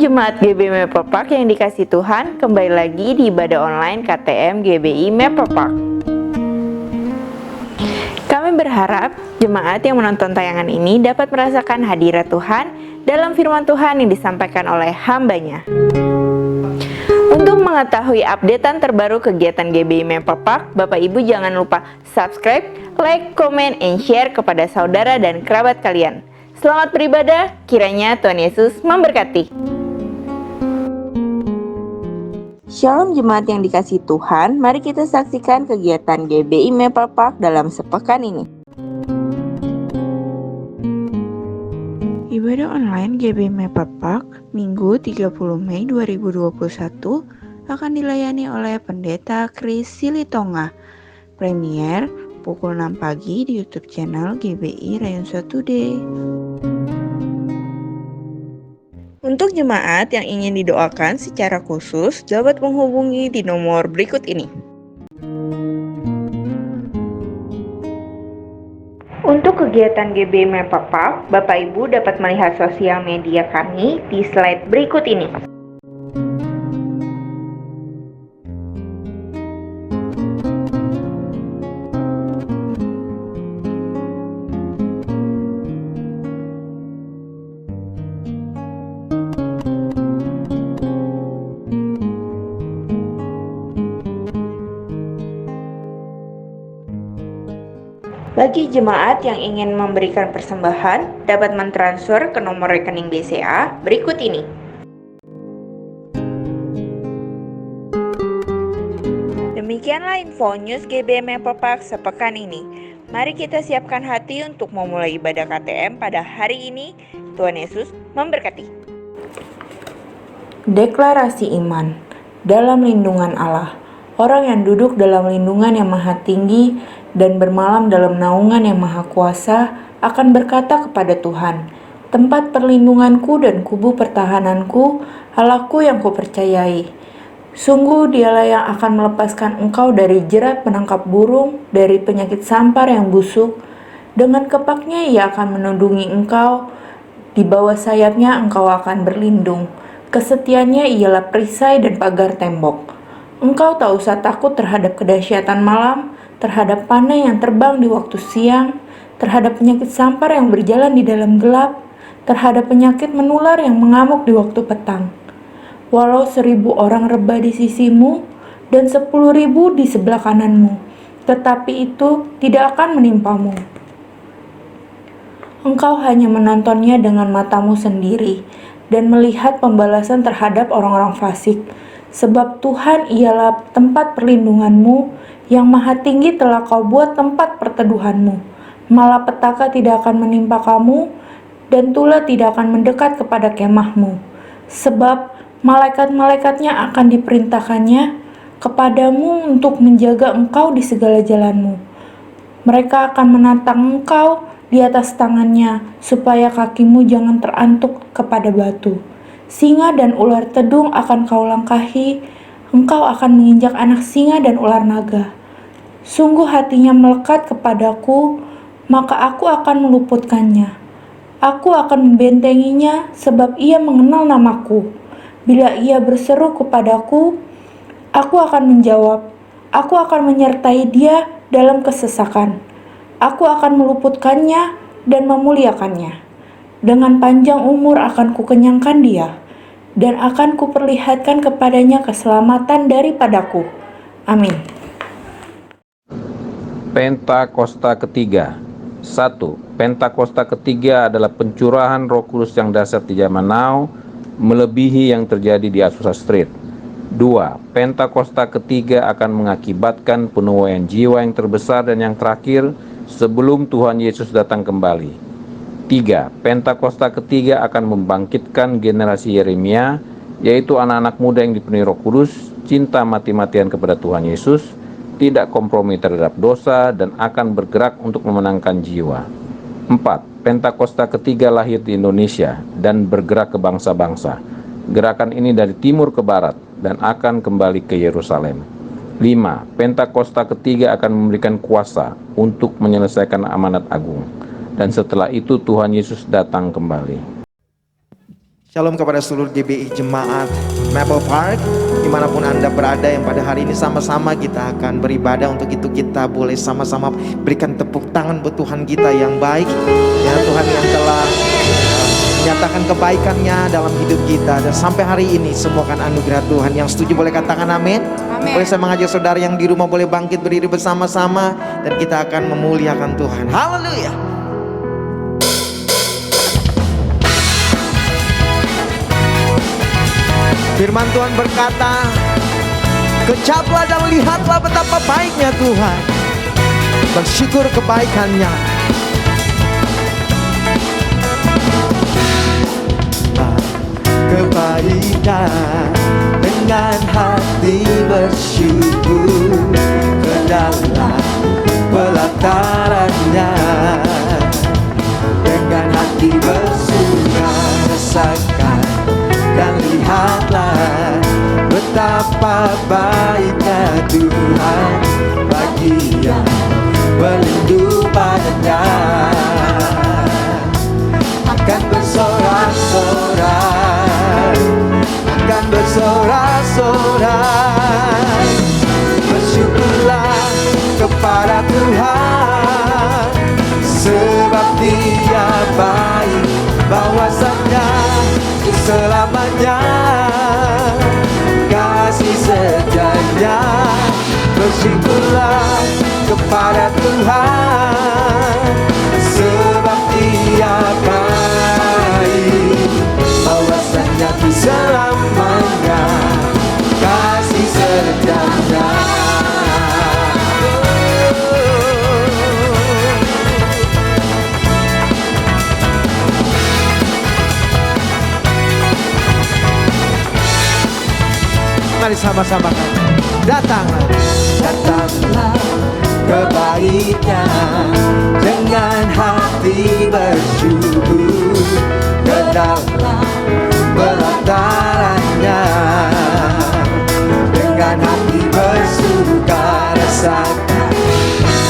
Jemaat GBI Meperpak yang dikasih Tuhan, kembali lagi di ibadah online KTM GBI Meperpak. Kami berharap jemaat yang menonton tayangan ini dapat merasakan hadirat Tuhan dalam firman Tuhan yang disampaikan oleh hamba-Nya. Untuk mengetahui updatean terbaru kegiatan GBI Meperpak, Bapak Ibu jangan lupa subscribe, like, comment, and share kepada saudara dan kerabat kalian. Selamat beribadah, kiranya Tuhan Yesus memberkati. Shalom jemaat yang dikasih Tuhan, mari kita saksikan kegiatan GBI Meperpak dalam sepekan ini. Ibadah online GBI Meperpak Minggu 30 Mei 2021 akan dilayani oleh Pendeta Chris Silitonga. Premier pukul 6 pagi di YouTube channel GBI Rayon 1D. Untuk jemaat yang ingin didoakan secara khusus, dapat menghubungi di nomor berikut ini. Untuk kegiatan GBI Meperpak, Bapak Ibu dapat melihat sosial media kami di slide berikut ini. Bagi jemaat yang ingin memberikan persembahan, dapat mentransfer ke nomor rekening BCA berikut ini. Demikianlah info news GBI Meperpak sepekan ini. Mari kita siapkan hati untuk memulai ibadah KTM pada hari ini. Tuhan Yesus memberkati. Deklarasi iman. Dalam lindungan Allah, orang yang duduk dalam lindungan yang maha tinggi dan bermalam dalam naungan yang maha kuasa akan berkata kepada Tuhan, tempat perlindunganku dan kubu pertahananku, Allahku yang kupercayai. Sungguh dialah yang akan melepaskan engkau dari jerat penangkap burung, dari penyakit sampar yang busuk. Dengan kepaknya ia akan menundungi engkau, di bawah sayapnya engkau akan berlindung. Kesetiaannya ialah perisai dan pagar tembok. Engkau tak usah takut terhadap kedahsyatan malam, terhadap panah yang terbang di waktu siang, terhadap penyakit sampar yang berjalan di dalam gelap, terhadap penyakit menular yang mengamuk di waktu petang. Walau 1000 orang rebah di sisimu dan 10.000 di sebelah kananmu, tetapi itu tidak akan menimpamu. Engkau hanya menontonnya dengan matamu sendiri dan melihat pembalasan terhadap orang-orang fasik. Sebab Tuhan ialah tempat perlindunganmu, yang maha tinggi telah kau buat tempat perteduhanmu. Malapetaka tidak akan menimpa kamu, dan tula tidak akan mendekat kepada kemahmu. Sebab malaikat-malaikatnya akan diperintahkannya kepadamu untuk menjaga engkau di segala jalanmu. Mereka akan menantang engkau di atas tangannya, supaya kakimu jangan terantuk kepada batu. Singa dan ular tedung akan kau langkahi, engkau akan menginjak anak singa dan ular naga. Sungguh hatinya melekat kepadaku, maka aku akan meluputkannya. Aku akan membentenginya sebab ia mengenal namaku. Bila ia berseru kepadaku, aku akan menjawab. Aku akan menyertai dia dalam kesesakan. Aku akan meluputkannya dan memuliakannya. Dengan panjang umur akan kukenyangkan dia, dan akan kuperlihatkan kepadanya keselamatan daripadaku. Amin. Pentakosta ketiga. 1. Pentakosta ketiga adalah pencurahan Roh Kudus yang dahsyat di zaman now, melebihi yang terjadi di Azusa Street. 2. Pentakosta ketiga akan mengakibatkan penuaian jiwa yang terbesar dan yang terakhir sebelum Tuhan Yesus datang kembali. 3. Pentakosta ketiga akan membangkitkan generasi Yeremia, yaitu anak-anak muda yang dipenuhi Roh Kudus, cinta mati-matian kepada Tuhan Yesus, tidak kompromi terhadap dosa, dan akan bergerak untuk memenangkan jiwa. 4. Pentakosta ketiga lahir di Indonesia dan bergerak ke bangsa-bangsa. Gerakan ini dari timur ke barat dan akan kembali ke Yerusalem. 5. Pentakosta ketiga akan memberikan kuasa untuk menyelesaikan amanat agung. Dan setelah itu Tuhan Yesus datang kembali. Shalom kepada seluruh GBI Jemaat Maple Park, dimanapun Anda berada, yang pada hari ini sama-sama kita akan beribadah. Untuk itu kita boleh sama-sama berikan tepuk tangan buat Tuhan kita yang baik, ya, Tuhan yang telah menyatakan kebaikannya dalam hidup kita. Dan sampai hari ini semua kan anugerah Tuhan. Yang setuju boleh katakan amin. Boleh saya mengajak saudara yang di rumah boleh bangkit berdiri bersama-sama, dan kita akan memuliakan Tuhan. Haleluya. Firman Tuhan berkata, kecaplah dan lihatlah betapa baiknya Tuhan, bersyukur kebaikannya. Kebaikan dengan hati bersyukur ke dalam pelatarannya, dengan hati bersuka rasakan dan lihatlah betapa baiknya Tuhan bagi yang berlindung padanya. Akan bersorak-sorak, akan bersorak-sorak, bersyukurlah kepada Tuhan, sebab Dia baik, bahwasanya selamanya kasih setianya. Bersyukurlah kepada Tuhan, sebab Dia baik, bahwasanya selamanya kasih setianya. Mari sama-sama datanglah, datanglah kebaiknya dengan hati bersyukur ke dalam pelatarannya, dengan hati bersuka rasakan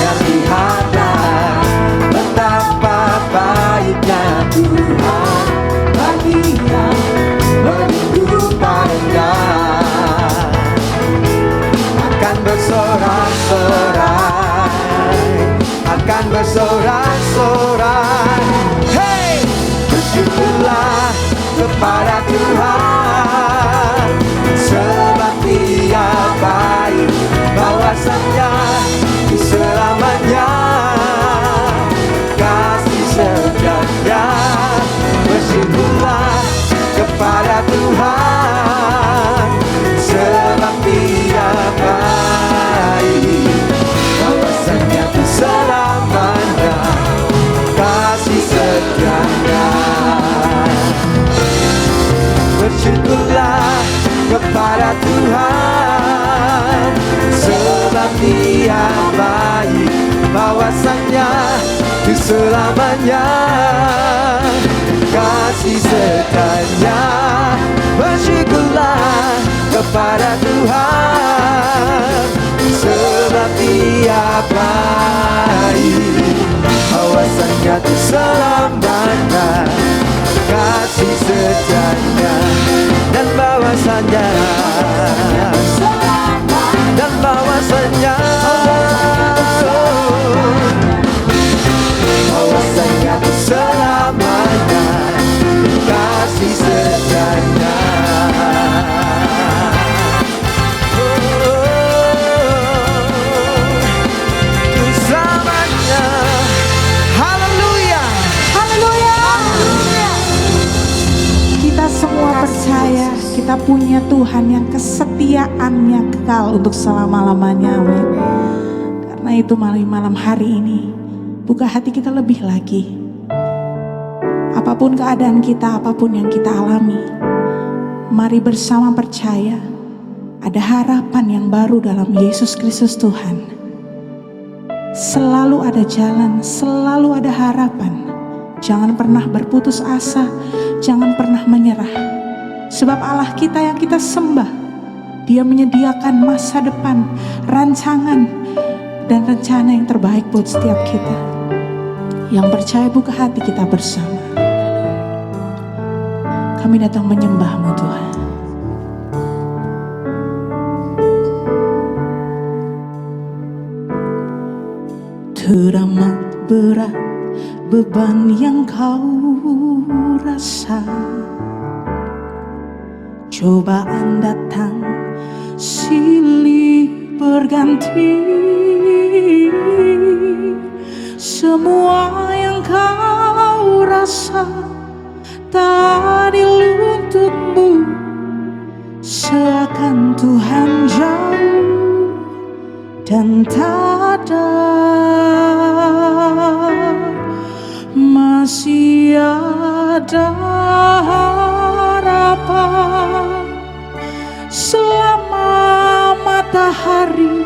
dan lihatlah betapa baiknya Tuhan bagi yang berlindung padanya. Akan bersorak-sorai, akan bersorak-sorai. Hey, bersyukurlah kepada Tuhan, sebab Dia baik, bahwasanya selamanya kasih setianya. Bersyukurlah kepada Tuhan, sebab Dia baik, bahwasanya selamanya kasih setianya. Bersyukurlah kepada Tuhan, sebab Dia baik, bahwasanya selamanya kasih setianya. Bersyukurlah kepada Tuhan, sebab Dia baik, bahwasanya selamanya kasih setianya. Dan bahwasanya, dan bahwasanya, bahwasanya selamanya kasih setianya. Selamanya. Haleluya. Haleluya. Kita semua percaya kita punya Tuhan yang kesetiaannya kekal untuk selama-lamanya. Amin. Karena itu malam hari ini buka hati kita lebih lagi. Apapun keadaan kita, apapun yang kita alami, mari bersama percaya ada harapan yang baru dalam Yesus Kristus Tuhan. Selalu ada jalan, selalu ada harapan. Jangan pernah berputus asa, jangan pernah menyerah. Sebab Allah kita yang kita sembah, Dia menyediakan masa depan, rancangan, dan rencana yang terbaik buat setiap kita. Yang percaya buka hati kita bersama. Kami datang menyembah-Mu Tuhan. Teramat berat beban yang kau rasa, cobaan datang silih berganti. Semua yang kau rasa tak adil untukmu, seakan Tuhan jauh dan tak ada. Masih ada harapan selama matahari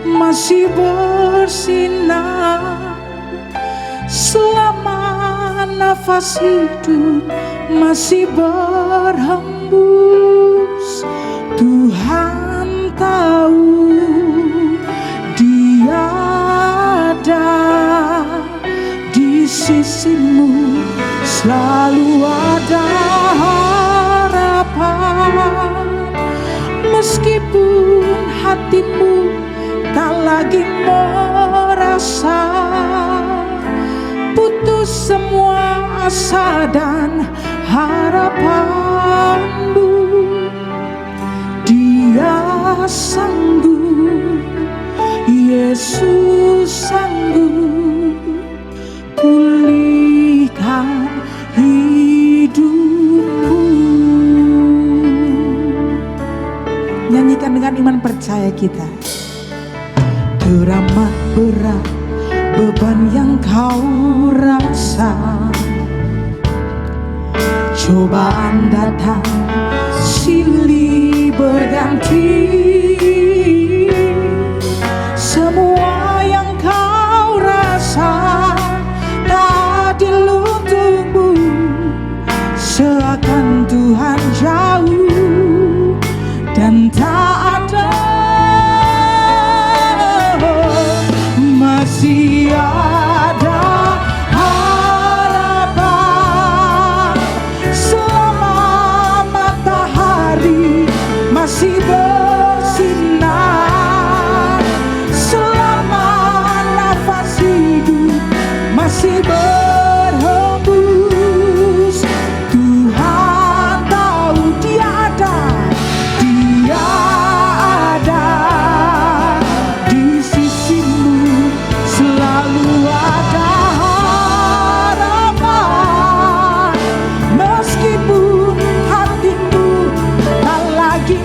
masih bersinar, selama nafas hidup masih berhembus. Tuhan tahu Dia ada di sisimu, selalu ada harapan. Meskipun hatimu tak lagi merasa putus semua asa dan harapanmu, Dia sanggup, Yesus sanggup pulihkan hidupmu. Nyanyikan dengan iman percaya kita. Teramat berat beban yang kau rasa, cobaan datang silih berganti. Semua yang kau rasa tak adil untukmu, seakan Tuhan jauh dan tak ada. Masih ada harapan selama matahari masih bersinar, selama nafas hidup masih berhembus. Tuhan tahu Dia ada, Dia ada di sisimu, selalu ada harapan. Meskipun hatimu tak lagi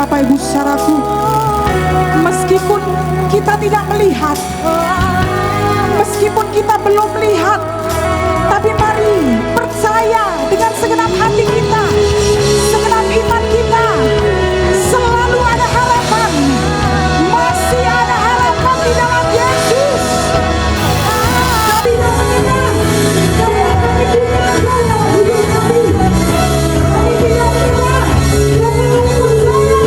Bapak Ibu saudaraku, meskipun kita tidak melihat, meskipun kita belum melihat, tapi mari percaya dengan segenap hati kita, segenap iman kita. Selalu ada harapan, masih ada harapan di dalam Yesus. Kami tidak menyerah, karena kami punya dalam hidup kami. Kami tidak menyerah, karena kami percaya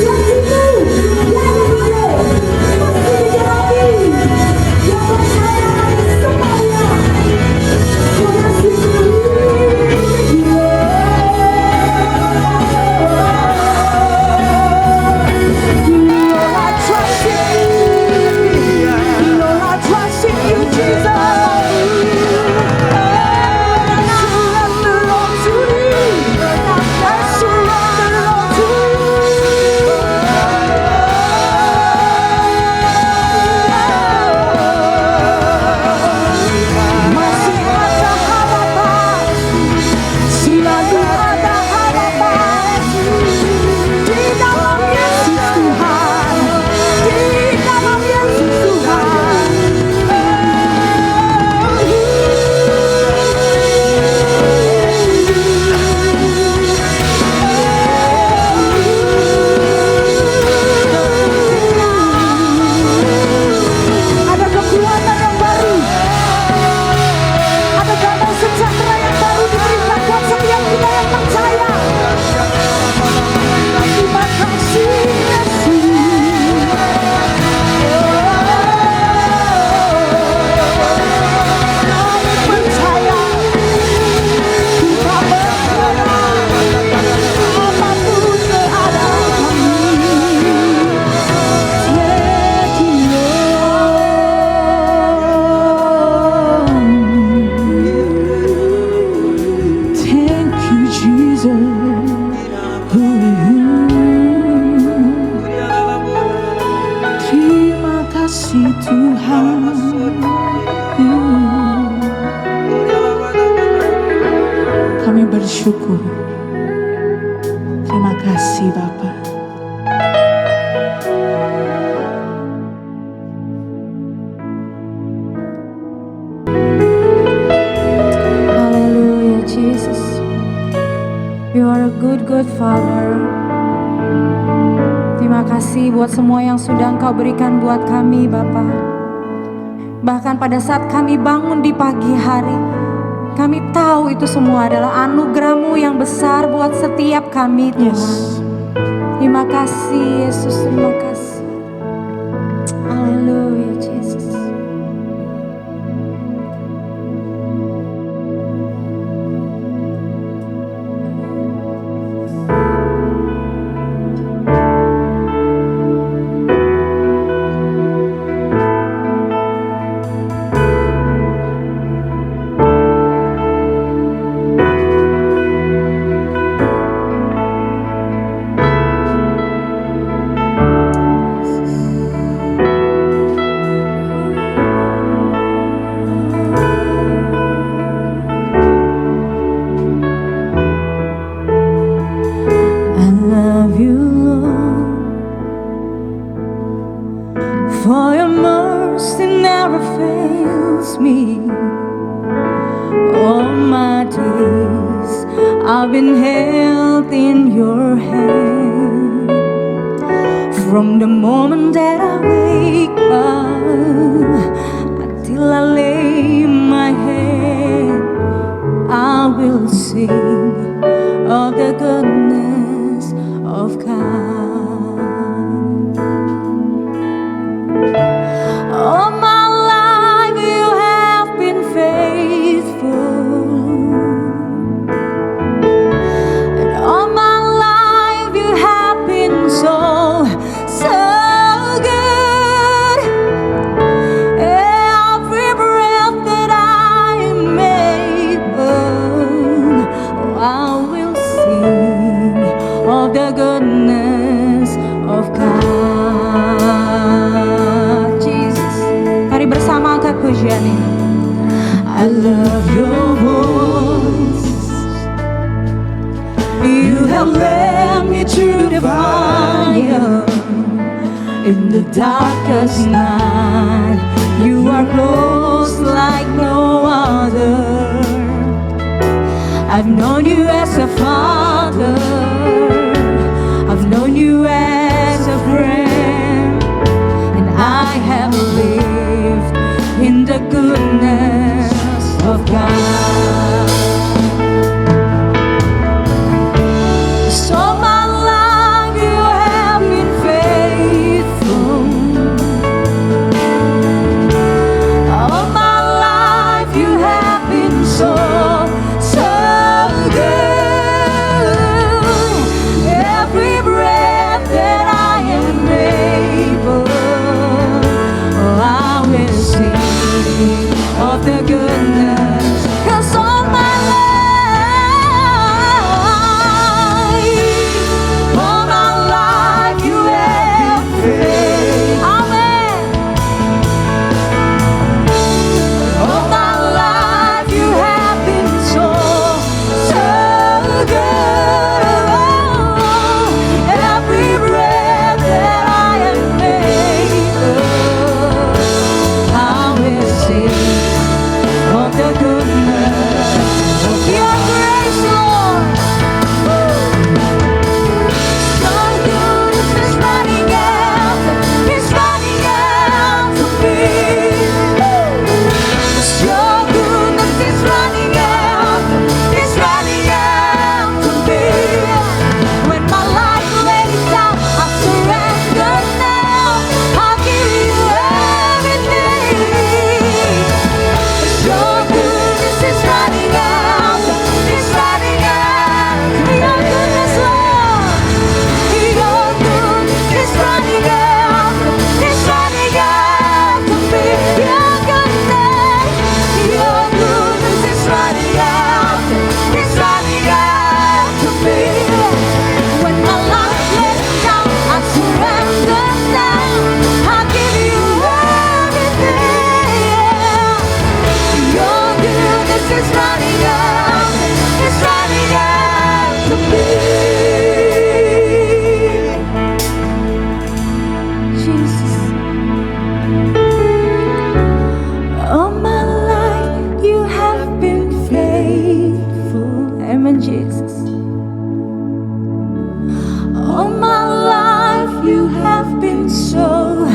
janji-Mu yang benar, pasti dijawab. Yang percaya kami semuanya. Kami bersyukur. Terima kasih Bapak. Hallelujah, Jesus. You are a good Father. Terima kasih buat semua yang sudah Engkau berikan buat kami, Bapa. Bahkan pada saat kami bangun di pagi hari, kami tahu itu semua adalah anugerah-Mu yang besar buat setiap kami, Tuhan. Yes. Terima kasih, Yesus. Terima kasih. Haleluya, Jesus. For your mercy never fails me. All my days I've been held in your hand. From the moment that I wake up until I lay my head, I will sing of the goodness of God. All my life you have been faithful, and all my life you have been so good. Every breath that I am able, I will sing of the goodness of God. Bersama angkat pujian ini. I love your voice. You have led me through the fire. In the darkest night, you are close like no other. I've known you as a father, I've known you as a friend, and I have lived in the goodness of God. So my life you have been faithful. All my life you have been so good. Every breath that I am able, oh, I will sing of the goodness. 'Cause all my life you have faith. Amen. All my life you have been so good. Every breath that I am able, I will sing of the goodness of your grace, Lord. So good is running after me. Your goodness is running after me. When my life lays down, I surrender now. I'll give you everything. Your goodness is running after your goodness, Lord. Your goodness is running after me. Your goodness is running after me. When my life lays down, I surrender now. I'll give you everything. Your goodness is running after me. Jesus. All my life you have been faithful. Amen, Jesus. All my life you have been so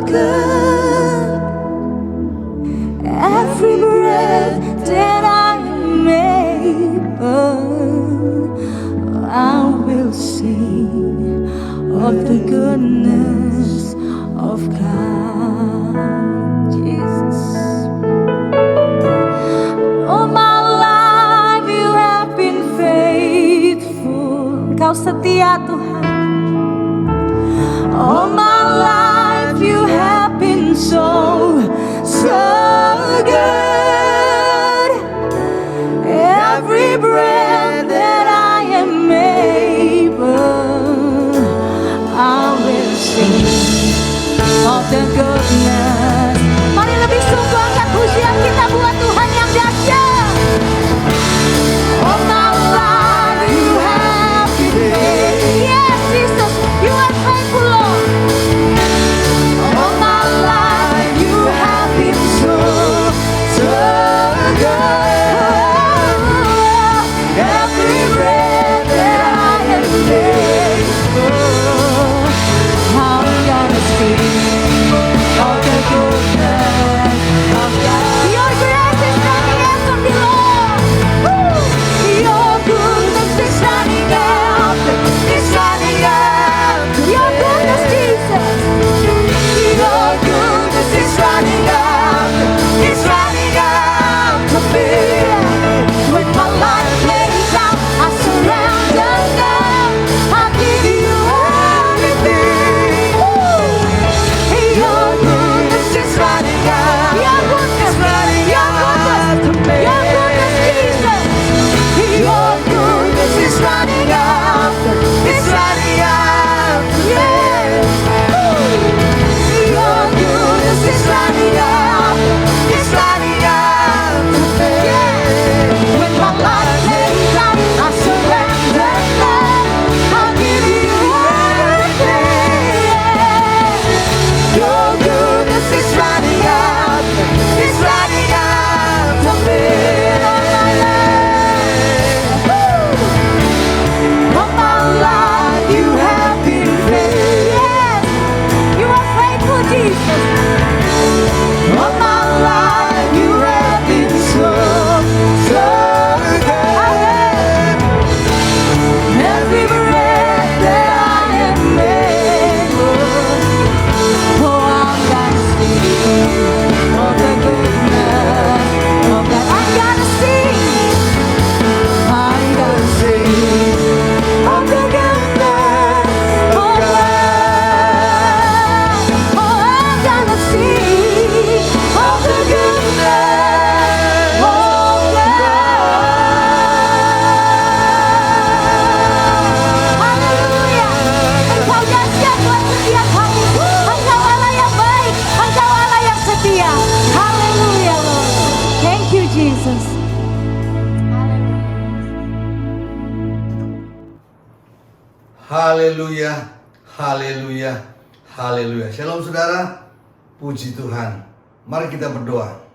good. Every breath that I am able, I will sing of the goodness of God. Jesus. All my life you have been faithful. Kau setia, Tuhan. All my life you have been so good. Every breath that I am able, I will sing of the goodness. Mari lebih sungguh angkat pujian kita buat Tuhan yang dahsyat. All my life you have been faithful. Yes, Jesus, you are faithful, Lord. All my life you have been so Haleluya, haleluya, haleluya. Shalom saudara, puji Tuhan. Mari kita berdoa.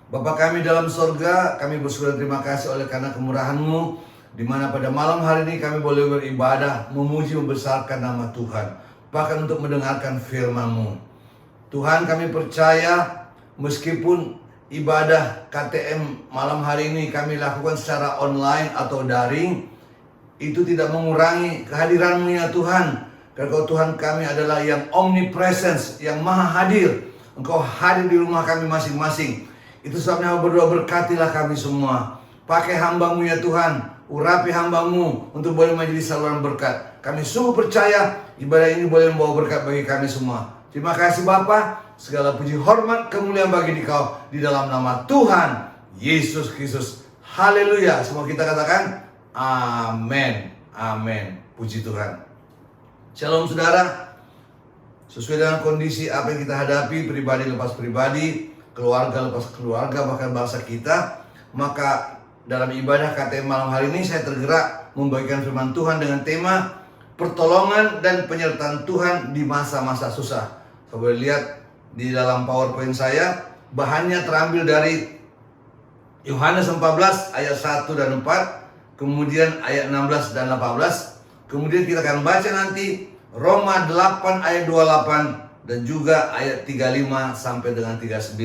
Bapa kami dalam sorga, kami bersyukur dan terima kasih oleh karena kemurahan-Mu, di mana pada malam hari ini kami boleh beribadah, memuji, membesarkan nama Tuhan, bahkan untuk mendengarkan firman-Mu. Tuhan, kami percaya meskipun ibadah KTM malam hari ini kami lakukan secara online atau daring, itu tidak mengurangi kehadiran-Mu ya Tuhan. Karena Kau Tuhan kami adalah yang omnipresence, yang maha hadir. Engkau hadir di rumah kami masing-masing. Itu sebabnya berdoa, berkatilah kami semua. Pakai hamba-Mu ya Tuhan, urapi hamba-Mu untuk boleh menjadi saluran berkat. Kami sungguh percaya ibadah ini boleh membawa berkat bagi kami semua. Terima kasih Bapa, segala puji hormat kemuliaan bagi Kau di dalam nama Tuhan Yesus Kristus. Haleluya. Semua kita katakan amin, amin. Puji Tuhan. Shalom saudara. Sesuai dengan kondisi apa yang kita hadapi, pribadi lepas pribadi, keluarga lepas keluarga, bahkan bangsa kita, maka dalam ibadah KTM malam hari ini saya tergerak membagikan firman Tuhan dengan tema pertolongan dan penyertaan Tuhan di masa-masa susah. Saya boleh lihat di dalam PowerPoint saya, bahannya terambil dari Yohanes 14 ayat 1 dan 4, kemudian ayat 16 dan 18. Kemudian kita akan baca nanti Roma 8 ayat 28 dan juga ayat 35 sampai dengan 39.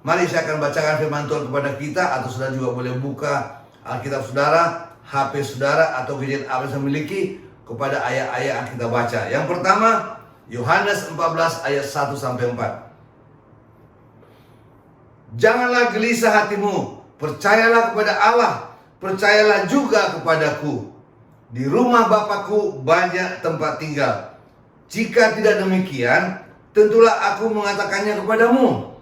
Mari saya akan bacakan firman Tuhan kepada kita, atau saudara juga boleh buka Alkitab saudara, HP saudara, atau gadget apa yang saya miliki kepada ayat-ayat yang kita baca. Yang pertama, Yohanes 14 ayat 1 sampai 4. Janganlah gelisah hatimu, percayalah kepada Allah, percayalah juga kepadaku. Di rumah Bapakku banyak tempat tinggal. Jika tidak demikian, tentulah aku mengatakannya kepadamu.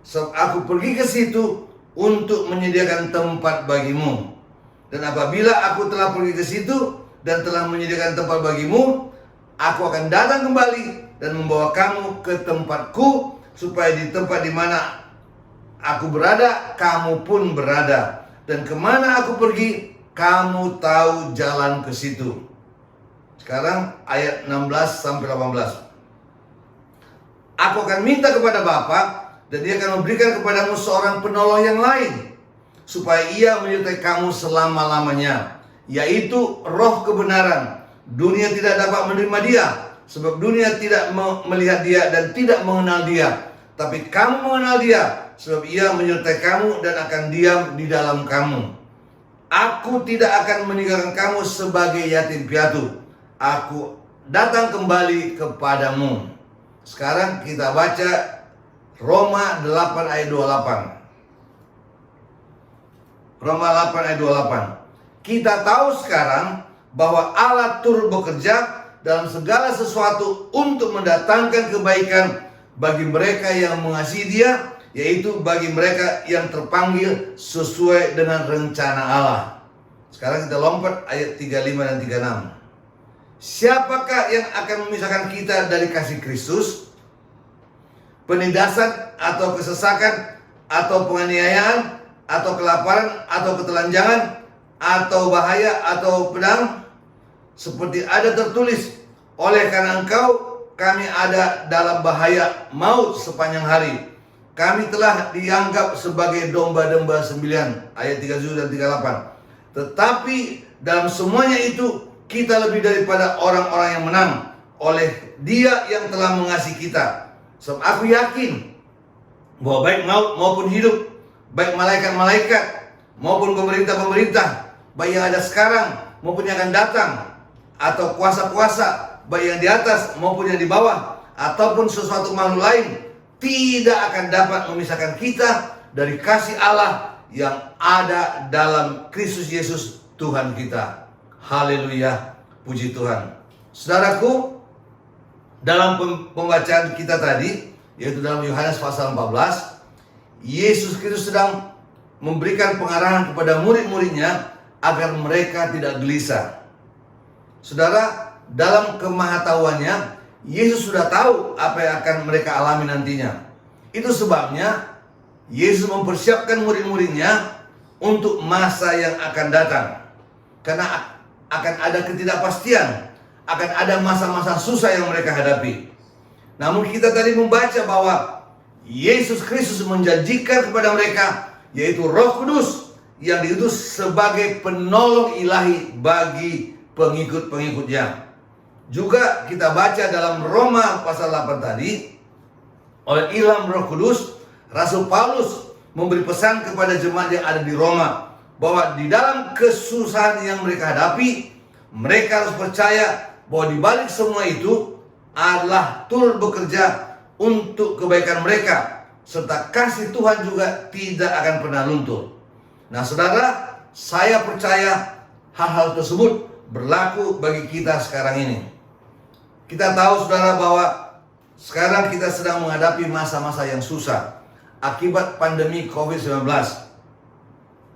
Sebab aku pergi ke situ untuk menyediakan tempat bagimu. Dan apabila aku telah pergi ke situ dan telah menyediakan tempat bagimu, aku akan datang kembali dan membawa kamu ke tempatku, supaya di tempat di mana aku berada, kamu pun berada. Dan kemana aku pergi, kamu tahu jalan ke situ. Sekarang ayat 16 sampai 18. Aku akan minta kepada Bapa, dan Dia akan memberikan kepadamu seorang penolong yang lain, supaya Ia menyertai kamu selama-lamanya, yaitu Roh kebenaran. Dunia tidak dapat menerima Dia, sebab dunia tidak melihat Dia dan tidak mengenal Dia. Tapi kamu mengenal Dia, sebab Ia menyertai kamu dan akan diam di dalam kamu. Aku tidak akan meninggalkan kamu sebagai yatim piatu. Aku datang kembali kepadamu. Sekarang kita baca Roma 8 ayat 28. Roma 8 ayat 28. Kita tahu sekarang bahwa Allah turut bekerja dalam segala sesuatu untuk mendatangkan kebaikan bagi mereka yang mengasihi Dia, yaitu bagi mereka yang terpanggil sesuai dengan rencana Allah. Sekarang kita lompat ayat 35 dan 36. Siapakah yang akan memisahkan kita dari kasih Kristus? Penindasan atau kesesakan atau penganiayaan atau kelaparan atau ketelanjangan atau bahaya atau pedang? Seperti ada tertulis, oleh karena Engkau kami ada dalam bahaya maut sepanjang hari. Kami telah dianggap sebagai domba-domba sembilan. Ayat 37 dan 38. Tetapi dalam semuanya itu kita lebih daripada orang-orang yang menang oleh Dia yang telah mengasihi kita. Sebab aku yakin bahwa baik maut maupun hidup, baik malaikat-malaikat maupun pemerintah-pemerintah, baik yang ada sekarang maupun yang akan datang, atau kuasa-kuasa, baik yang di atas maupun yang di bawah, ataupun sesuatu makhluk lain, tidak akan dapat memisahkan kita dari kasih Allah yang ada dalam Kristus Yesus Tuhan kita. Haleluya, puji Tuhan. Saudaraku, dalam pembacaan kita tadi, yaitu dalam Yohanes pasal 14, Yesus Kristus sedang memberikan pengarahan kepada murid-muridnya agar mereka tidak gelisah. Saudara, dalam kemahatauannya, Yesus sudah tahu apa yang akan mereka alami nantinya. Itu sebabnya Yesus mempersiapkan murid-muridnya untuk masa yang akan datang. Karena akan ada ketidakpastian, akan ada masa-masa susah yang mereka hadapi. Namun kita tadi membaca bahwa Yesus Kristus menjanjikan kepada mereka, yaitu Roh Kudus yang diutus sebagai penolong ilahi bagi pengikut-pengikutnya. Juga kita baca dalam Roma pasal 8 tadi, oleh ilham Roh Kudus, Rasul Paulus memberi pesan kepada jemaat yang ada di Roma bahwa di dalam kesusahan yang mereka hadapi, mereka harus percaya bahwa di balik semua itu adalah turut bekerja untuk kebaikan mereka, serta kasih Tuhan juga tidak akan pernah luntur. Nah saudara, saya percaya hal-hal tersebut berlaku bagi kita sekarang ini. Kita tahu saudara bahwa sekarang kita sedang menghadapi masa-masa yang susah akibat pandemi COVID-19.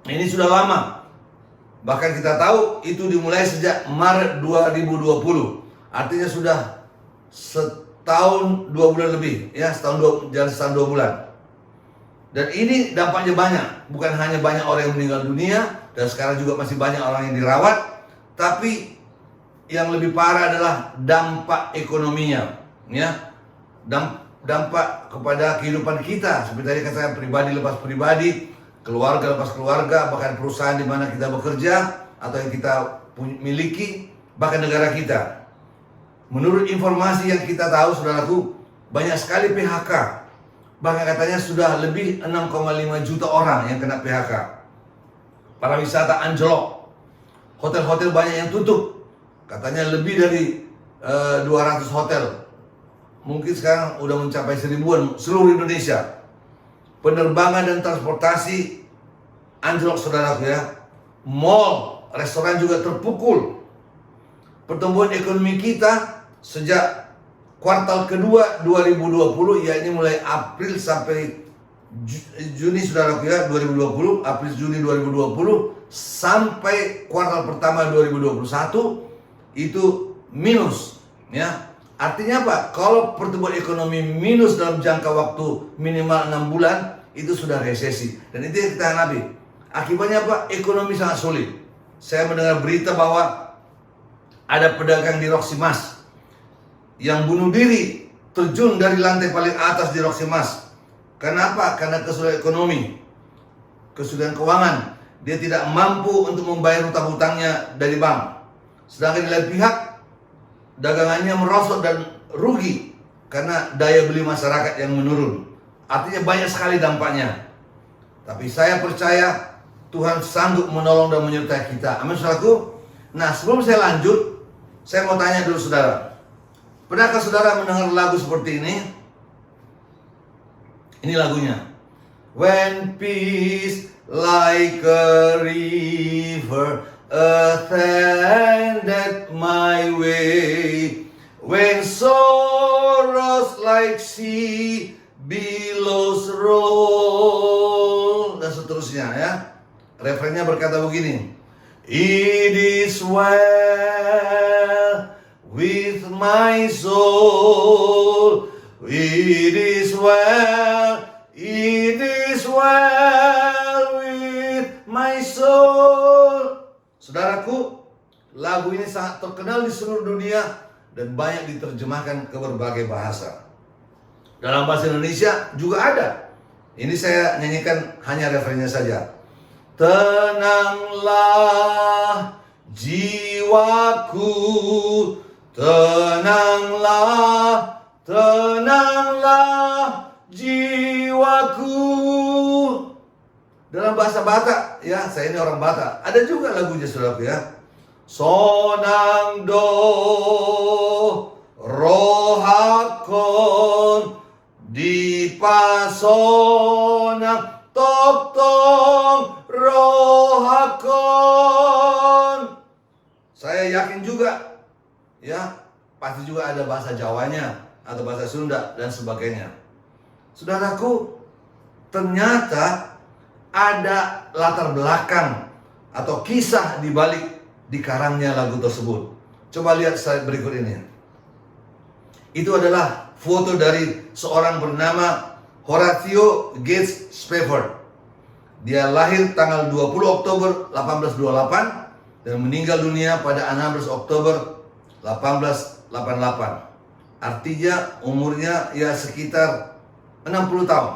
Ini sudah lama. Bahkan kita tahu itu dimulai sejak Maret 2020. Artinya sudah setahun 2 bulan lebih, ya, setahun 2 bulan. Dan ini dampaknya banyak. Bukan hanya banyak orang yang meninggal dunia, dan sekarang juga masih banyak orang yang dirawat, tapi yang lebih parah adalah dampak ekonominya, ya. Dampak kepada kehidupan kita. Seperti tadi kata saya, pribadi lepas pribadi, keluarga lepas keluarga, bahkan perusahaan di mana kita bekerja atau yang kita miliki, bahkan negara kita. Menurut informasi yang kita tahu, saudaraku, banyak sekali PHK. Bahkan katanya sudah lebih 6,5 juta orang yang kena PHK. Para wisata anjlok. Hotel-hotel banyak yang tutup. Katanya lebih dari 200 hotel. Mungkin sekarang udah mencapai 1000-an seluruh Indonesia. Penerbangan dan transportasi anjlok, saudaraku, ya. Mall, restoran juga terpukul. Pertumbuhan ekonomi kita sejak kuartal kedua 2020, yakni mulai April sampai Juni, saudaraku, ya, 2020, April Juni 2020 sampai kuartal pertama 2021 itu minus, ya. Artinya apa? Kalau pertumbuhan ekonomi minus dalam jangka waktu minimal 6 bulan, itu sudah resesi. Dan itu yang kita hadapi. Akibatnya apa? Ekonomi sangat sulit. Saya mendengar berita bahwa ada pedagang di Roximas yang bunuh diri, terjun dari lantai paling atas di Roximas. Kenapa? Karena kesulitan ekonomi, kesulitan keuangan. Dia tidak mampu untuk membayar hutang-hutangnya dari bank. Sedangkan di lain pihak, dagangannya merosot dan rugi karena daya beli masyarakat yang menurun. Artinya banyak sekali dampaknya. Tapi saya percaya Tuhan sanggup menolong dan menyertai kita. Amin, saudaraku. Nah, sebelum saya lanjut, saya mau tanya dulu saudara. Pernahkah saudara mendengar lagu seperti ini? Ini lagunya. When peace like a river attended my way, when sorrows like sea billows roll, dan seterusnya, ya. Refrennya berkata begini. It is well with my soul, it is well, it is well with my soul. Saudaraku, lagu ini sangat terkenal di seluruh dunia dan banyak diterjemahkan ke berbagai bahasa. Dalam bahasa Indonesia juga ada. Ini saya nyanyikan hanya refrennya saja. Tenanglah jiwaku, tenanglah, tenanglah jiwaku. Dalam bahasa Batak, ya, saya ini orang Batak. Ada juga lagunya, saudaraku, ya. Sonang do rohakon di pasonang tok tong rohakon. Saya yakin juga, ya, pasti juga ada bahasa Jawanya atau bahasa Sunda dan sebagainya. Saudaraku, ternyata ada latar belakang atau kisah di balik dikarangnya lagu tersebut. Coba lihat slide berikut ini. Itu adalah foto dari seorang bernama Horatio Gates Spafford. Dia lahir tanggal 20 Oktober 1828 dan meninggal dunia pada 16 Oktober 1888. Artinya umurnya ya sekitar 60 tahun.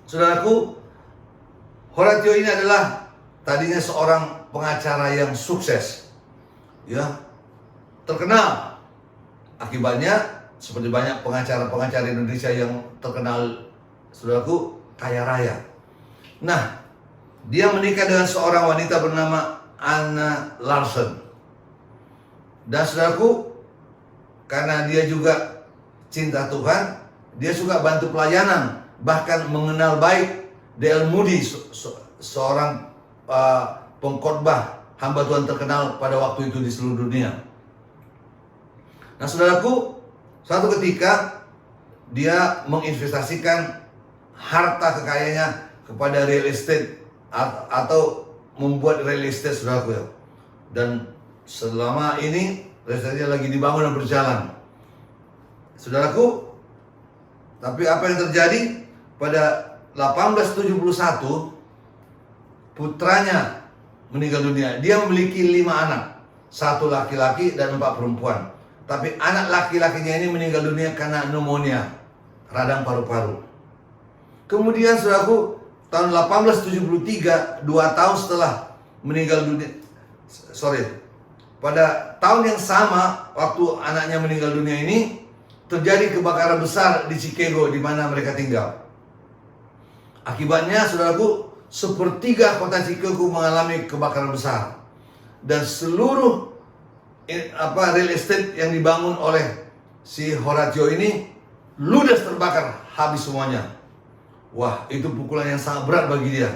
Saudaraku, Horatio ini adalah tadinya seorang pengacara yang sukses, ya, terkenal. Akibatnya seperti banyak pengacara-pengacara Indonesia yang terkenal, saudaraku, kaya raya. Nah, dia menikah dengan seorang wanita bernama Anna Larsen. Dan saudaraku, karena dia juga cinta Tuhan, dia suka bantu pelayanan, bahkan mengenal baik D.L. Moody, seorang pengkhotbah hamba Tuhan terkenal pada waktu itu di seluruh dunia. Nah, saudaraku, suatu ketika dia menginvestasikan harta kekayaannya kepada real estate atau membuat real estate, saudaraku, ya. Dan selama ini real estate lagi dibangun dan berjalan, saudaraku. Tapi apa yang terjadi pada 1871, putranya meninggal dunia. Dia memiliki 5 anak, 1 laki-laki dan 4 perempuan. Tapi anak laki-lakinya ini meninggal dunia karena pneumonia, radang paru-paru. Kemudian saudaraku, tahun 1873, 2 tahun setelah meninggal dunia, pada tahun yang sama waktu anaknya meninggal dunia ini, terjadi kebakaran besar di Chicago di mana mereka tinggal. Akibatnya, saudaraku, sepertiga kota Chicago mengalami kebakaran besar, dan seluruh real estate yang dibangun oleh si Horatio ini ludes terbakar habis semuanya. Wah, itu pukulan yang sangat berat bagi dia.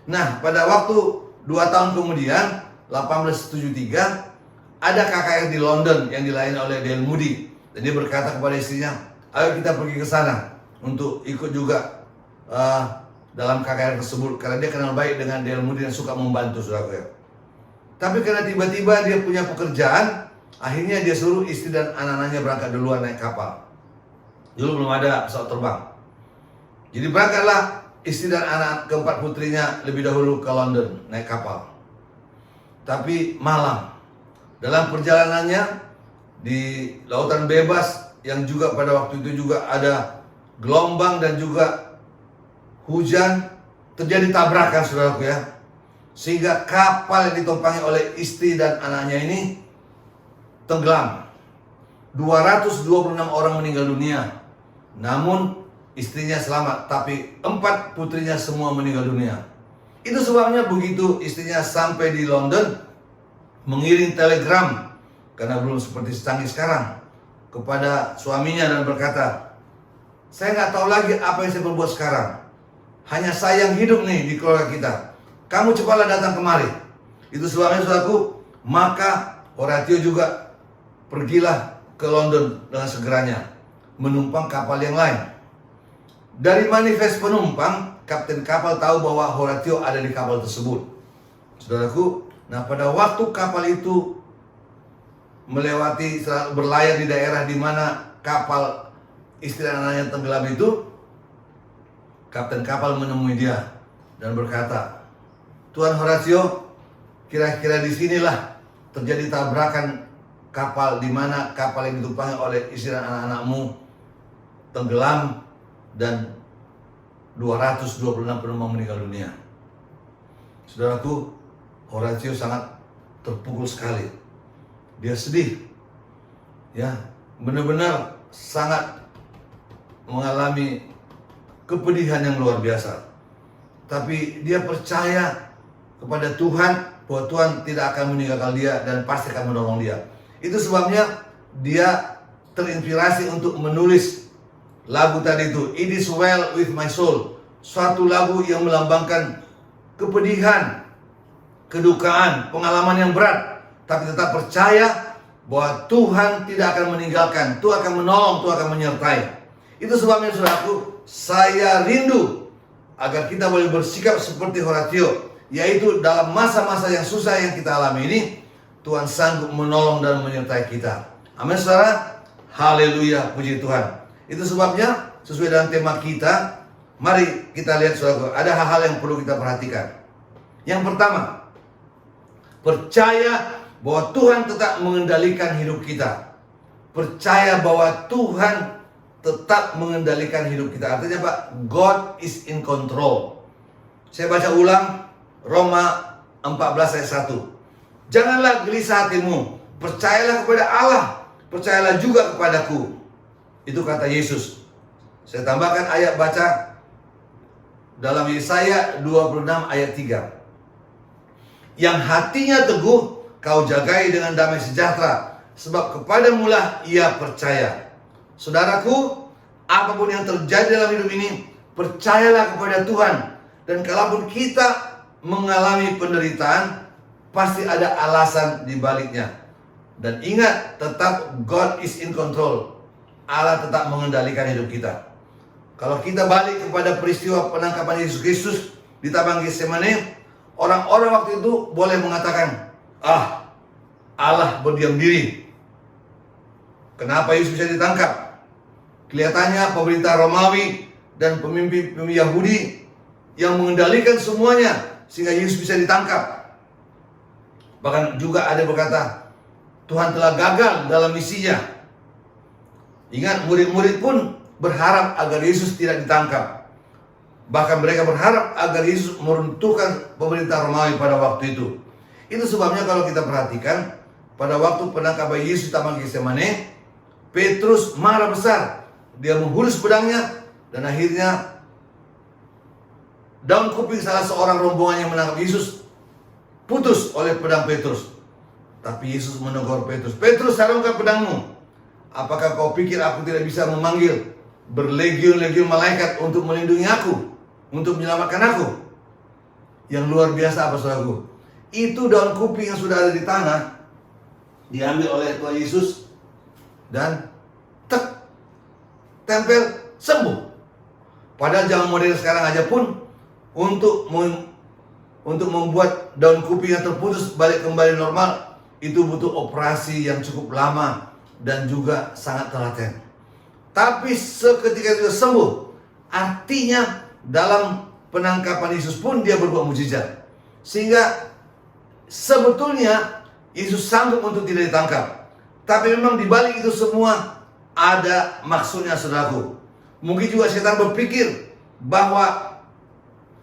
Nah, pada waktu 2 tahun kemudian, 1873, ada KKR di London yang dilayani oleh D.L. Moody, dan dia berkata kepada istrinya, ayo kita pergi ke sana untuk ikut juga dalam KKR tersebut, karena dia kenal baik dengan D.L. Moody dan suka membantu, saudara. Tapi karena tiba-tiba dia punya pekerjaan, akhirnya dia suruh istri dan anak-anaknya berangkat duluan naik kapal. Dulu belum ada pesawat terbang. Jadi berangkatlah istri dan anak keempat putrinya lebih dahulu ke London naik kapal. Tapi malam, dalam perjalanannya di lautan bebas yang juga pada waktu itu juga ada gelombang dan juga hujan, terjadi tabrakan, saudaraku, ya. Sehingga kapal yang ditumpangi oleh istri dan anaknya ini tenggelam. 226 orang meninggal dunia. Namun istrinya selamat, tapi 4 putrinya semua meninggal dunia. Itu sebabnya begitu istrinya sampai di London, mengirim telegram, karena belum seperti secanggih sekarang, kepada suaminya dan berkata, saya nggak tahu lagi apa yang saya perbuat sekarang. Hanya saya yang hidup nih di keluarga kita. Kamu cepatlah datang kemari. Itu sebabnya, saudaraku, maka Horatio juga pergilah ke London dengan segeranya, menumpang kapal yang lain. Dari manifest penumpang, kapten kapal tahu bahwa Horatio ada di kapal tersebut, saudaraku. Nah, pada waktu kapal itu melewati, berlayar di daerah di mana kapal istri dan anaknya tenggelam itu, kapten kapal menemui dia dan berkata, Tuan Horatio, kira-kira di sinilah terjadi tabrakan kapal, di mana kapal yang ditumpangi oleh istri dan anak-anakmu tenggelam dan 226 penumpang meninggal dunia. Saudaraku, Horatio sangat terpukul sekali. Dia sedih, ya, benar-benar sangat mengalami kepedihan yang luar biasa. Tapi dia percaya kepada Tuhan bahwa Tuhan tidak akan meninggalkan dia dan pasti akan menolong dia. Itu sebabnya dia terinspirasi untuk menulis lagu tadi itu, It Is Well With My Soul. Suatu lagu yang melambangkan kepedihan, kedukaan, pengalaman yang berat, tapi tetap percaya bahwa Tuhan tidak akan meninggalkan, Tuhan akan menolong, Tuhan akan menyertai. Itu sebabnya, saudaraku, saya rindu agar kita boleh bersikap seperti Horatio, yaitu dalam masa-masa yang susah yang kita alami ini, Tuhan sanggup menolong dan menyertai kita. Amin, saudara. Haleluya, puji Tuhan. Itu sebabnya sesuai dengan tema kita, mari kita lihat, saudara, ada hal-hal yang perlu kita perhatikan. Yang pertama, Percaya bahwa Tuhan tetap mengendalikan hidup kita. Percaya bahwa Tuhan tetap mengendalikan hidup kita. Artinya Pak, God is in control. Saya baca ulang Roma 14 ayat 1. Janganlah gelisah hatimu, percayalah kepada Allah, percayalah juga kepadaku. Itu kata Yesus. Saya tambahkan ayat baca dalam Yesaya 26 ayat 3. Yang hatinya teguh, kau jagai dengan damai sejahtera, sebab kepadamulah ia percaya. Saudaraku, apapun yang terjadi dalam hidup ini, percayalah kepada Tuhan. Dan kalaupun kita mengalami penderitaan, pasti ada alasan di baliknya. Dan ingat, tetap God is in control. Allah tetap mengendalikan hidup kita. Kalau kita balik kepada peristiwa penangkapan Yesus Kristus di Taman Getsemani, orang-orang waktu itu boleh mengatakan, Allah berdiam diri. Kenapa Yesus bisa ditangkap? Kelihatannya pemerintah Romawi dan pemimpin Yahudi yang mengendalikan semuanya sehingga Yesus bisa ditangkap. Bahkan juga ada yang berkata, Tuhan telah gagal dalam misinya. Ingat, murid-murid pun berharap agar Yesus tidak ditangkap. Bahkan mereka berharap agar Yesus meruntuhkan pemerintah Romawi pada waktu itu. Itu sebabnya kalau kita perhatikan, pada waktu penangkapan Yesus di Taman Getsemani, Petrus marah besar. Dia menghunus pedangnya dan akhirnya daun kuping salah seorang rombongan yang menangkap Yesus putus oleh pedang Petrus. Tapi Yesus menegur Petrus, Petrus, sarungkan pedangmu. Apakah kau pikir aku tidak bisa memanggil berlegiun-legiun malaikat untuk melindungi aku, untuk menyelamatkan aku? Yang luar biasa apa saudaraku? Itu daun kuping yang sudah ada di tanah diambil oleh Tuhan Yesus dan tempel, sembuh. Padahal zaman modern sekarang aja pun untuk membuat daun kuping yang terputus balik kembali normal, itu butuh operasi yang cukup lama dan juga sangat telaten. Tapi seketika itu sembuh. Artinya dalam penangkapan Yesus pun dia berbuat mujizat. Sehingga sebetulnya Yesus sanggup untuk tidak ditangkap. Tapi memang di balik itu semua ada maksudnya, saudaraku. Mungkin juga setan berpikir bahwa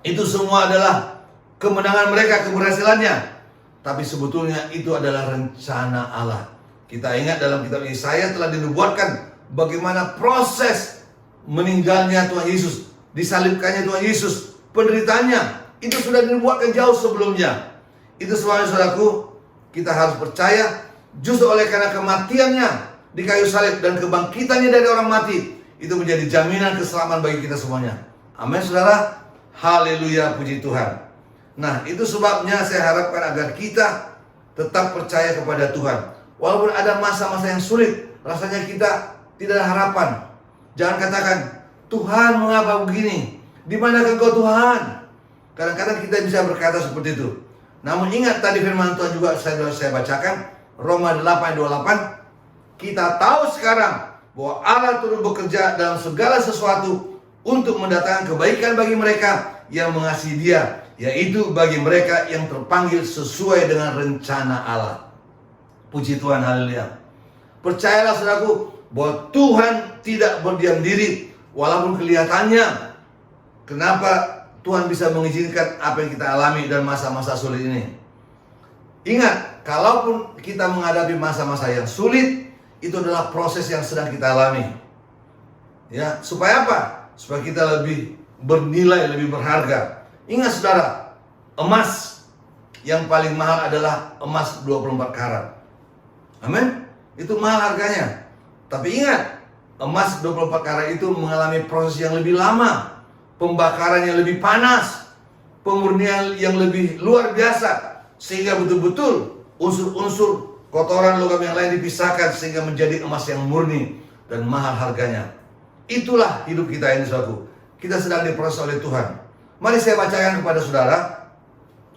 itu semua adalah kemenangan mereka, keberhasilannya. Tapi sebetulnya itu adalah rencana Allah. Kita ingat dalam kitab Yesaya telah dinubuatkan bagaimana proses meninggalnya Tuhan Yesus, disalibkannya Tuhan Yesus, penderitaannya. Itu sudah dinubuatkan jauh sebelumnya. Itu sebabnya saudaraku, kita harus percaya justru oleh karena kematiannya di kayu salib dan kebangkitannya dari orang mati, itu menjadi jaminan keselamatan bagi kita semuanya. Amin saudara. Haleluya, puji Tuhan. Nah, itu sebabnya saya harapkan agar kita tetap percaya kepada Tuhan. Walaupun ada masa-masa yang sulit, rasanya kita tidak ada harapan. Jangan katakan, Tuhan mengapa begini? Di manakah Engkau Tuhan? Kadang-kadang kita bisa berkata seperti itu. Namun ingat tadi firman Tuhan juga saya bacakan, Roma 8:28. Kita tahu sekarang bahwa Allah turut bekerja dalam segala sesuatu untuk mendatangkan kebaikan bagi mereka yang mengasihi Dia, yaitu bagi mereka yang terpanggil sesuai dengan rencana Allah. Puji Tuhan, haleluya. Percayalah saudaraku bahwa Tuhan tidak berdiam diri walaupun kelihatannya. Kenapa Tuhan bisa mengizinkan apa yang kita alami dan masa-masa sulit ini? Ingat, kalaupun kita menghadapi masa-masa yang sulit, itu adalah proses yang sedang kita alami. Ya, supaya apa? Supaya kita lebih bernilai, lebih berharga. Ingat saudara, emas yang paling mahal adalah emas 24 karat. Amin? Itu mahal harganya. Tapi ingat, emas 24 karat itu mengalami proses yang lebih lama, pembakaran yang lebih panas, pemurnian yang lebih luar biasa, sehingga betul-betul unsur-unsur kotoran logam yang lain dipisahkan sehingga menjadi emas yang murni dan mahal harganya. Itulah hidup kita ini, saudaraku. Kita sedang diproses oleh Tuhan. Mari saya bacakan kepada saudara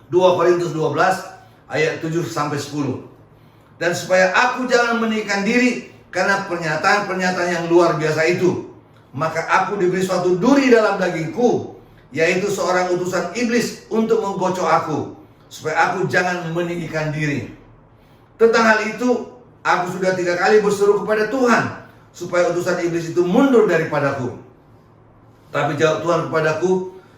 2 Korintus 12 ayat 7-10. Dan supaya aku jangan menikahkan diri karena pernyataan-pernyataan yang luar biasa itu, maka aku diberi suatu duri dalam dagingku, yaitu seorang utusan iblis untuk menggocok aku, supaya aku jangan meninggikan diri. Tentang hal itu, aku sudah 3 kali berseru kepada Tuhan, supaya utusan iblis itu mundur daripadaku. Tapi jawab Tuhan kepadaku,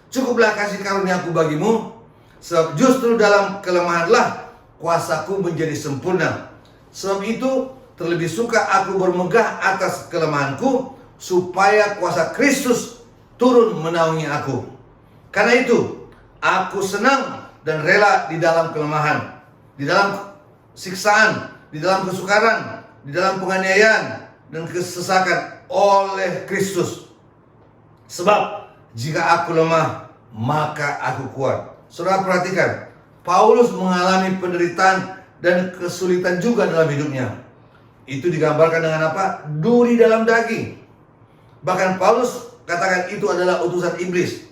cukuplah kasih karuniaku bagimu, sebab justru dalam kelemahanlah kuasaku menjadi sempurna. Sebab itu, terlebih suka aku bermegah atas kelemahanku, supaya kuasa Kristus turun menaungi aku. Karena itu, aku senang dan rela di dalam kelemahan, di dalam siksaan, di dalam kesukaran, di dalam penganiayaan dan kesesakan oleh Kristus. Sebab jika aku lemah, maka aku kuat. Saudara perhatikan, Paulus mengalami penderitaan dan kesulitan juga dalam hidupnya. Itu digambarkan dengan apa? Duri dalam daging. Bahkan Paulus katakan itu adalah utusan iblis.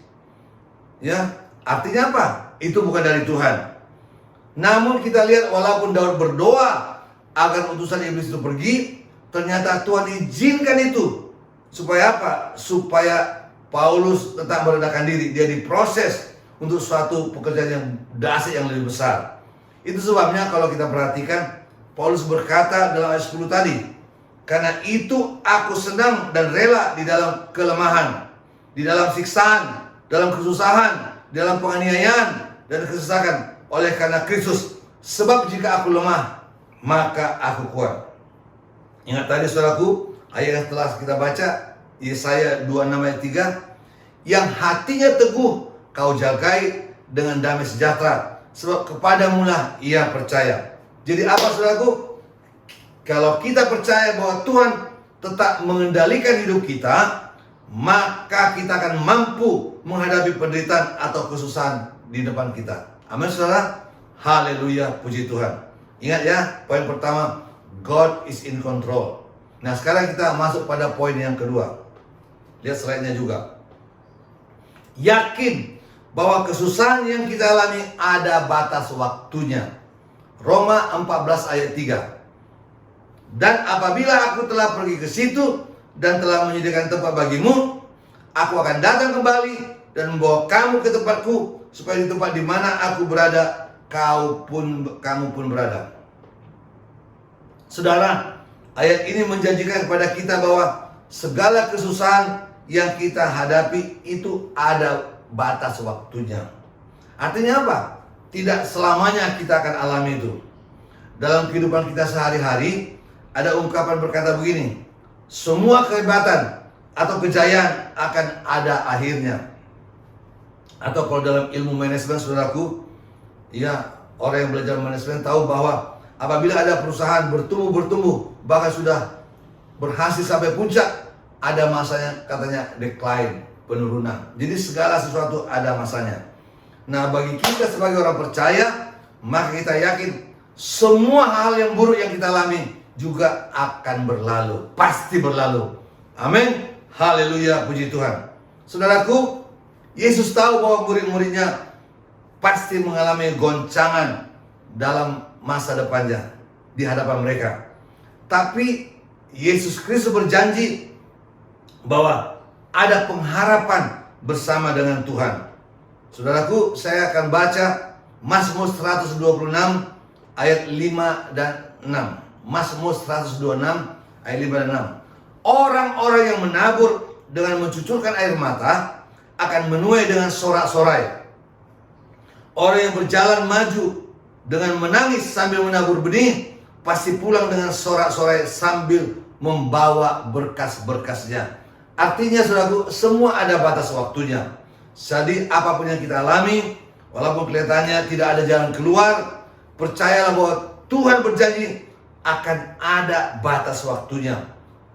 Ya, artinya apa? Itu bukan dari Tuhan. Namun kita lihat walaupun Daud berdoa agar utusan iblis itu pergi, ternyata Tuhan izinkan itu. Supaya apa? Supaya Paulus tetap merendahkan diri. Dia diproses untuk suatu pekerjaan yang dahsyat yang lebih besar. Itu sebabnya kalau kita perhatikan, Paulus berkata dalam ayat 10 tadi, karena itu aku senang dan rela di dalam kelemahan, di dalam siksaan, dalam kesusahan, dalam penganiayaan dan kesesakan oleh karena Kristus. Sebab jika aku lemah, maka aku kuat. Ingat tadi saudaraku, ayat yang telah kita baca, Yesaya 26 ayat 3, yang hatinya teguh kau jagai dengan damai sejahtera, sebab kepadamu lah ia percaya. Jadi apa saudaraku? Kalau kita percaya bahwa Tuhan tetap mengendalikan hidup kita, maka kita akan mampu menghadapi penderitaan atau kesusahan di depan kita. Amin saudara. Haleluya, puji Tuhan. Ingat ya, poin pertama, God is in control. Nah sekarang kita masuk pada poin yang kedua. Lihat slide-nya juga. Yakin bahwa kesusahan yang kita alami ada batas waktunya. Roma 14 ayat 3. Dan apabila aku telah pergi ke situ dan telah menyediakan tempat bagimu, aku akan datang kembali dan membawa kamu ke tempatku, supaya di tempat di mana aku berada, kamu pun berada. Saudara, ayat ini menjanjikan kepada kita bahwa segala kesusahan yang kita hadapi itu ada batas waktunya. Artinya apa? Tidak selamanya kita akan alami itu. Dalam kehidupan kita sehari-hari, ada ungkapan berkata begini, semua kehebatan atau kejayaan akan ada akhirnya. Atau kalau dalam ilmu manajemen saudaraku, ya, orang yang belajar manajemen tahu bahwa apabila ada perusahaan bertumbuh, bahkan sudah berhasil sampai puncak, ada masanya katanya decline, penurunan. Jadi segala sesuatu ada masanya. Nah bagi kita sebagai orang percaya, maka kita yakin semua hal yang buruk yang kita alami juga akan berlalu, pasti berlalu. Amin. Haleluya, puji Tuhan. Saudaraku, Yesus tahu bahwa murid-muridnya pasti mengalami goncangan dalam masa depannya di hadapan mereka. Tapi Yesus Kristus berjanji bahwa ada pengharapan bersama dengan Tuhan. Saudaraku, saya akan baca Mazmur 126 ayat 5 dan 6. Mazmur 126 ayat 5 dan 6. Orang-orang yang menabur dengan mencucurkan air mata akan menuai dengan sorak-sorai. Orang yang berjalan maju dengan menangis sambil menabur benih, pasti pulang dengan sorak-sorai sambil membawa berkas-berkasnya. Artinya saudaraku, semua ada batas waktunya. Jadi apapun yang kita alami, walaupun kelihatannya tidak ada jalan keluar, percayalah bahwa Tuhan berjanji akan ada batas waktunya.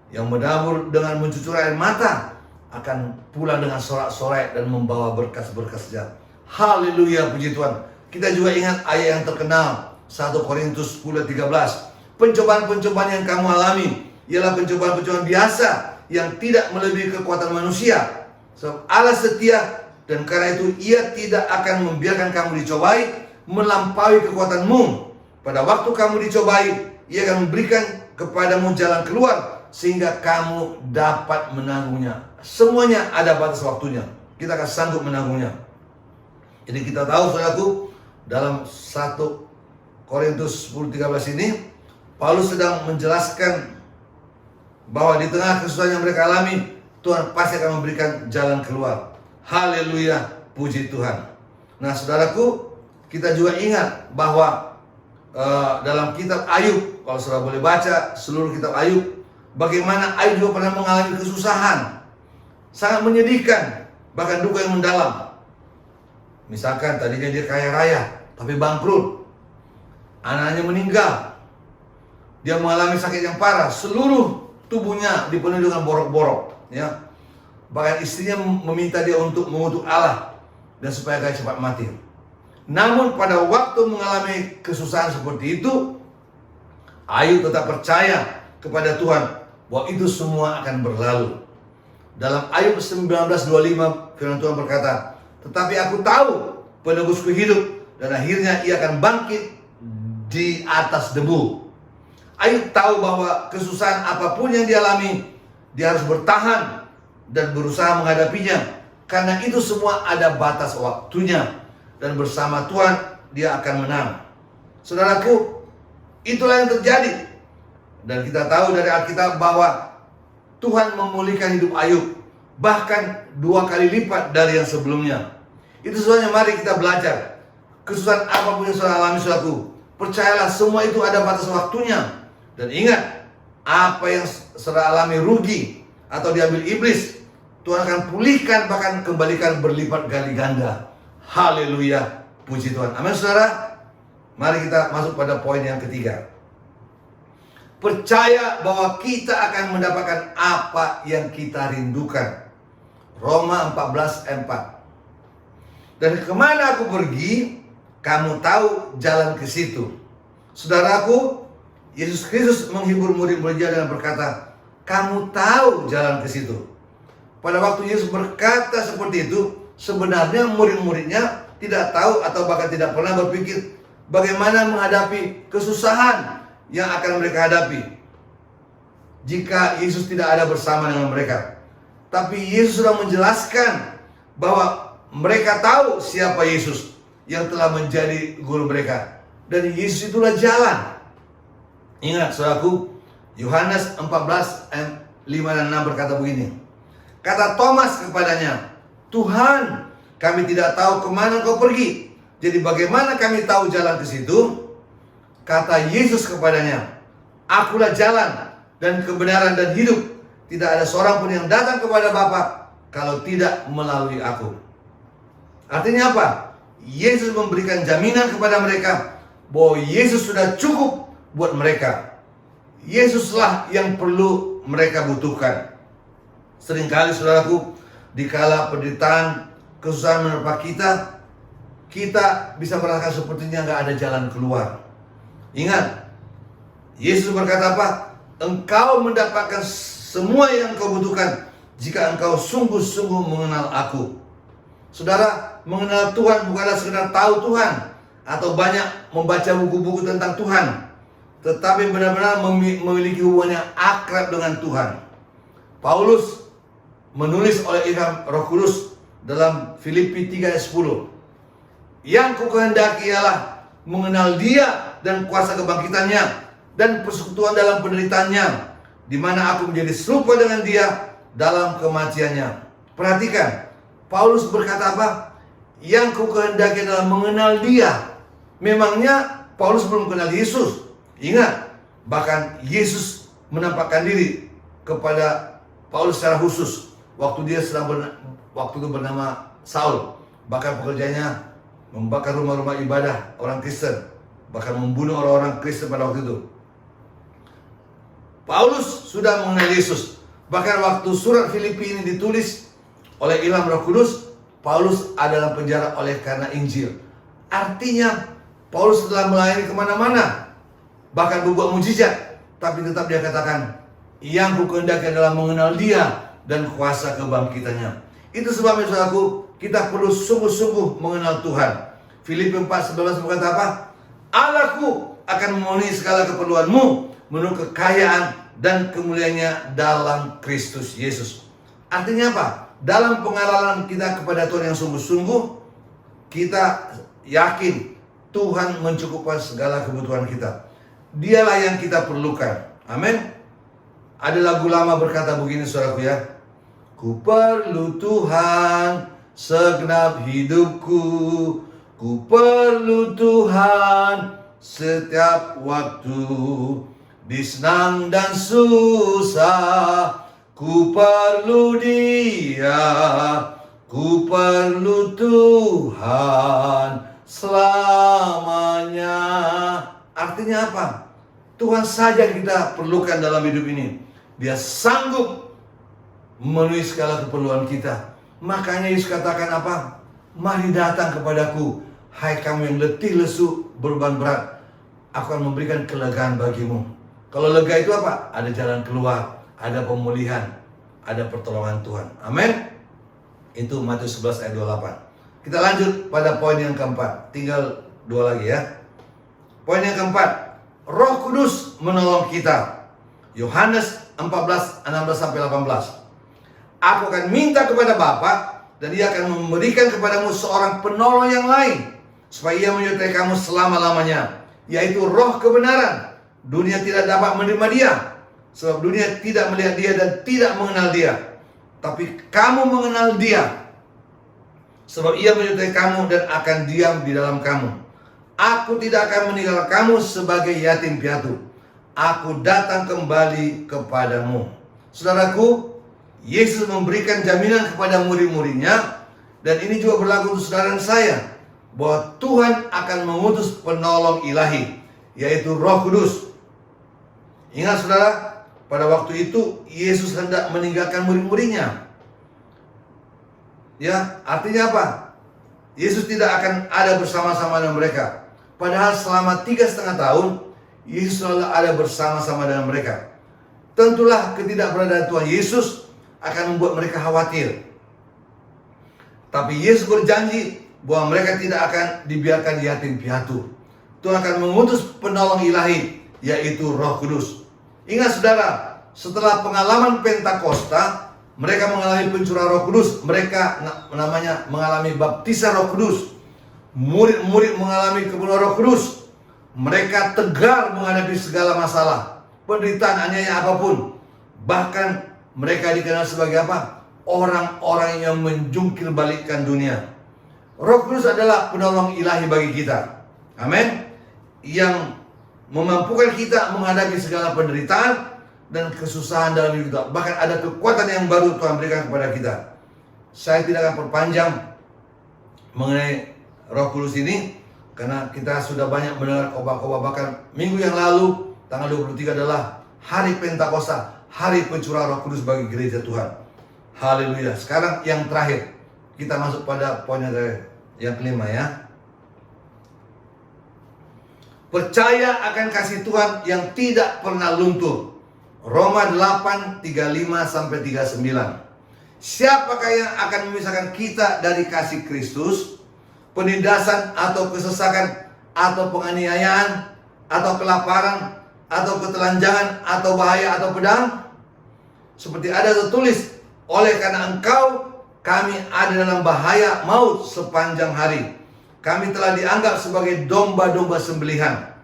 Yang menabur dengan mencucur air mata akan pulang dengan sorak-sorai dan membawa berkas-berkasnya. Haleluya, puji Tuhan. Kita juga ingat ayat yang terkenal 1 Korintus 10:13. Pencobaan-pencobaan yang kamu alami ialah pencobaan-pencobaan biasa yang tidak melebihi kekuatan manusia. Sebab Allah setia, dan karena itu ia tidak akan membiarkan kamu dicobai melampaui kekuatanmu. Pada waktu kamu dicobai, ia akan memberikan kepadamu jalan keluar sehingga kamu dapat menanggungnya. Semuanya ada batas waktunya. Kita akan sanggup menanggungnya. Jadi kita tahu saudaraku, dalam 1 Korintus 10:13 ini, Paulus sedang menjelaskan bahwa di tengah kesusahan yang mereka alami, Tuhan pasti akan memberikan jalan keluar. Haleluya, puji Tuhan. Nah, saudaraku, kita juga ingat bahwa dalam kitab Ayub, kalau saudara boleh baca seluruh kitab Ayub, bagaimana Ayub juga pernah mengalami kesusahan sangat menyedihkan, bahkan duka yang mendalam. Misalkan tadinya dia kaya raya, tapi bangkrut, anaknya meninggal, dia mengalami sakit yang parah, seluruh tubuhnya dipenuhi dengan borok-borok, ya. Bahkan istrinya meminta dia untuk mengutuk Allah dan supaya dia cepat mati. Namun pada waktu mengalami kesusahan seperti itu, Ayub tetap percaya kepada Tuhan bahwa itu semua akan berlalu. Dalam Ayub 19:25 firman Tuhan berkata, "Tetapi aku tahu penebusku hidup dan akhirnya ia akan bangkit di atas debu." Ayub tahu bahwa kesusahan apapun yang dialami, dia harus bertahan dan berusaha menghadapinya, karena itu semua ada batas waktunya, dan bersama Tuhan dia akan menang. Saudaraku, itulah yang terjadi. Dan kita tahu dari Alkitab bahwa Tuhan memulihkan hidup Ayub, bahkan 2 kali lipat dari yang sebelumnya. Itu sebabnya mari kita belajar. Kesusahan apapun yang saudara alami, saudaraku, percayalah semua itu ada batas waktunya. Dan ingat, apa yang saudara alami rugi atau diambil iblis, Tuhan akan pulihkan, bahkan kembalikan berlipat kali ganda. Haleluya, puji Tuhan. Amin, saudara. Mari kita masuk pada poin yang ketiga. Percaya bahwa kita akan mendapatkan apa yang kita rindukan. Roma 14:4. Dan kemana aku pergi, kamu tahu jalan ke situ. Saudaraku, Yesus Kristus menghibur murid-muridnya dengan berkata, kamu tahu jalan ke situ. Pada waktu Yesus berkata seperti itu, sebenarnya murid-muridnya tidak tahu atau bahkan tidak pernah berpikir bagaimana menghadapi kesusahan yang akan mereka hadapi jika Yesus tidak ada bersama dengan mereka. Tapi Yesus sudah menjelaskan bahwa mereka tahu siapa Yesus yang telah menjadi guru mereka, dan Yesus itulah jalan. Ingat, saudaraku, Yohanes 14:5-6 berkata begini. Kata Thomas kepadanya, Tuhan, kami tidak tahu kemana kau pergi, jadi bagaimana kami tahu jalan ke situ? Kata Yesus kepadanya, akulah jalan dan kebenaran dan hidup. Tidak ada seorang pun yang datang kepada Bapa kalau tidak melalui aku. Artinya apa? Yesus memberikan jaminan kepada mereka bahwa Yesus sudah cukup buat mereka. Yesuslah yang perlu mereka butuhkan. Seringkali, saudaraku, dikala penderitaan, kesusahan menerpa kita, kita bisa merasakan sepertinya nggak ada jalan keluar. Ingat, Yesus berkata apa? Engkau mendapatkan semua yang engkau butuhkan jika engkau sungguh-sungguh mengenal aku. Saudara, mengenal Tuhan bukanlah sekedar tahu Tuhan atau banyak membaca buku-buku tentang Tuhan, tetapi benar-benar memiliki hubungan yang akrab dengan Tuhan. Paulus menulis oleh ilham Roh Kudus dalam Filipi 3:10. Yang kukehendaki ialah mengenal Dia dan kuasa kebangkitannya dan persekutuan dalam penderitaannya, di mana aku menjadi serupa dengan Dia dalam kematiannya. Perhatikan, Paulus berkata apa? Yang kukehendaki adalah mengenal Dia. Memangnya Paulus belum kenal Yesus? Ingat, bahkan Yesus menampakkan diri kepada Paulus secara khusus waktu dia waktu itu bernama Saul. Bahkan pekerjaannya membakar rumah-rumah ibadah orang Kristen, bahkan membunuh orang-orang Kristen pada waktu itu. Paulus sudah mengenal Yesus. Bahkan waktu surat Filipi ini ditulis oleh ilham Roh Kudus, Paulus ada dalam penjara oleh karena Injil. Artinya Paulus telah melayani kemana-mana, bahkan berbuat mujizat, tapi tetap dia katakan, yang kukehendaki adalah mengenal Dia dan kuasa kebangkitannya. Itu sebabnya, saudaraku, kita perlu sungguh-sungguh mengenal Tuhan. Filipi 4:11 berkata apa? Allahku akan memenuhi segala keperluanmu menurut kekayaan dan kemuliaannya dalam Kristus Yesus. Artinya apa? Dalam pengalaman kita kepada Tuhan yang sungguh-sungguh, kita yakin Tuhan mencukupkan segala kebutuhan kita. Dialah yang kita perlukan. Amin. Ada lagu lama berkata begini, saudaraku ya. Ku perlu Tuhan segenap hidupku, ku perlu Tuhan setiap waktu, di senang dan susah, ku perlu Dia, ku perlu Tuhan selamanya. Artinya apa? Tuhan saja kita perlukan dalam hidup ini. Dia sanggup memenuhi segala keperluan kita. Makanya Yesus katakan apa? Mari datang kepadaku, hai kamu yang letih lesu beban berat, aku akan memberikan kelegaan bagimu. Kalau lega itu apa? Ada jalan keluar, ada pemulihan, ada pertolongan Tuhan. Amin. Itu Matius 11 ayat 28. Kita lanjut pada poin yang keempat. Tinggal 2 lagi ya. Poin yang keempat, Roh Kudus menolong kita. Yohanes 14, 16-18. Aku akan minta kepada Bapa, dan Dia akan memberikan kepadamu seorang penolong yang lain, supaya Ia menyertai kamu selama-lamanya, yaitu Roh kebenaran. Dunia tidak dapat menerima Dia, sebab dunia tidak melihat Dia dan tidak mengenal Dia. Tapi kamu mengenal Dia, sebab Ia menyertai kamu dan akan diam di dalam kamu. Aku tidak akan meninggalkan kamu sebagai yatim piatu. Aku datang kembali kepadamu. Saudaraku, Yesus memberikan jaminan kepada murid-muridnya, dan ini juga berlaku untuk saudara dan saya, bahwa Tuhan akan mengutus penolong ilahi, yaitu Roh Kudus. Ingat saudara, pada waktu itu Yesus hendak meninggalkan murid-muridnya. Ya, artinya apa? Yesus tidak akan ada bersama-sama dengan mereka. Padahal selama 3,5 tahun Yesus selalu ada bersama-sama dengan mereka. Tentulah ketidakberadaan Tuhan Yesus akan membuat mereka khawatir. Tapi Yesus berjanji bahwa mereka tidak akan dibiarkan yatim piatu. Tuhan akan mengutus penolong ilahi, yaitu Roh Kudus. Ingat saudara, setelah pengalaman Pentakosta, mereka mengalami pencurahan Roh Kudus. Mereka namanya mengalami baptisan Roh Kudus. Murid-murid mengalami kepenuhan Roh Kudus. Mereka tegar menghadapi segala masalah, penderitaan, aniaya apapun. Bahkan mereka dikenal sebagai apa? Orang-orang yang menjungkir balikkan dunia. Roh Kudus adalah penolong ilahi bagi kita. Amin. Yang memampukan kita menghadapi segala penderitaan dan kesusahan dalam hidup kita. Bahkan ada kekuatan yang baru Tuhan berikan kepada kita. Saya tidak akan perpanjang mengenai Roh Kudus ini, karena kita sudah banyak mendengar khotbah-khotbah. Bahkan minggu yang lalu tanggal 23 adalah hari Pentakosta, hari pencurahan Roh Kudus bagi gereja Tuhan. Haleluya. Sekarang yang terakhir, kita masuk pada poin yang kelima ya. Percaya akan kasih Tuhan yang tidak pernah luntur. Roma 8, 35-39. Siapakah yang akan memisahkan kita dari kasih Kristus? Penindasan atau kesesakan, atau penganiayaan, atau kelaparan, atau ketelanjangan, atau bahaya, atau pedang? Seperti ada tertulis, oleh karena engkau kami ada dalam bahaya maut sepanjang hari. Kami telah dianggap sebagai domba-domba sembelihan.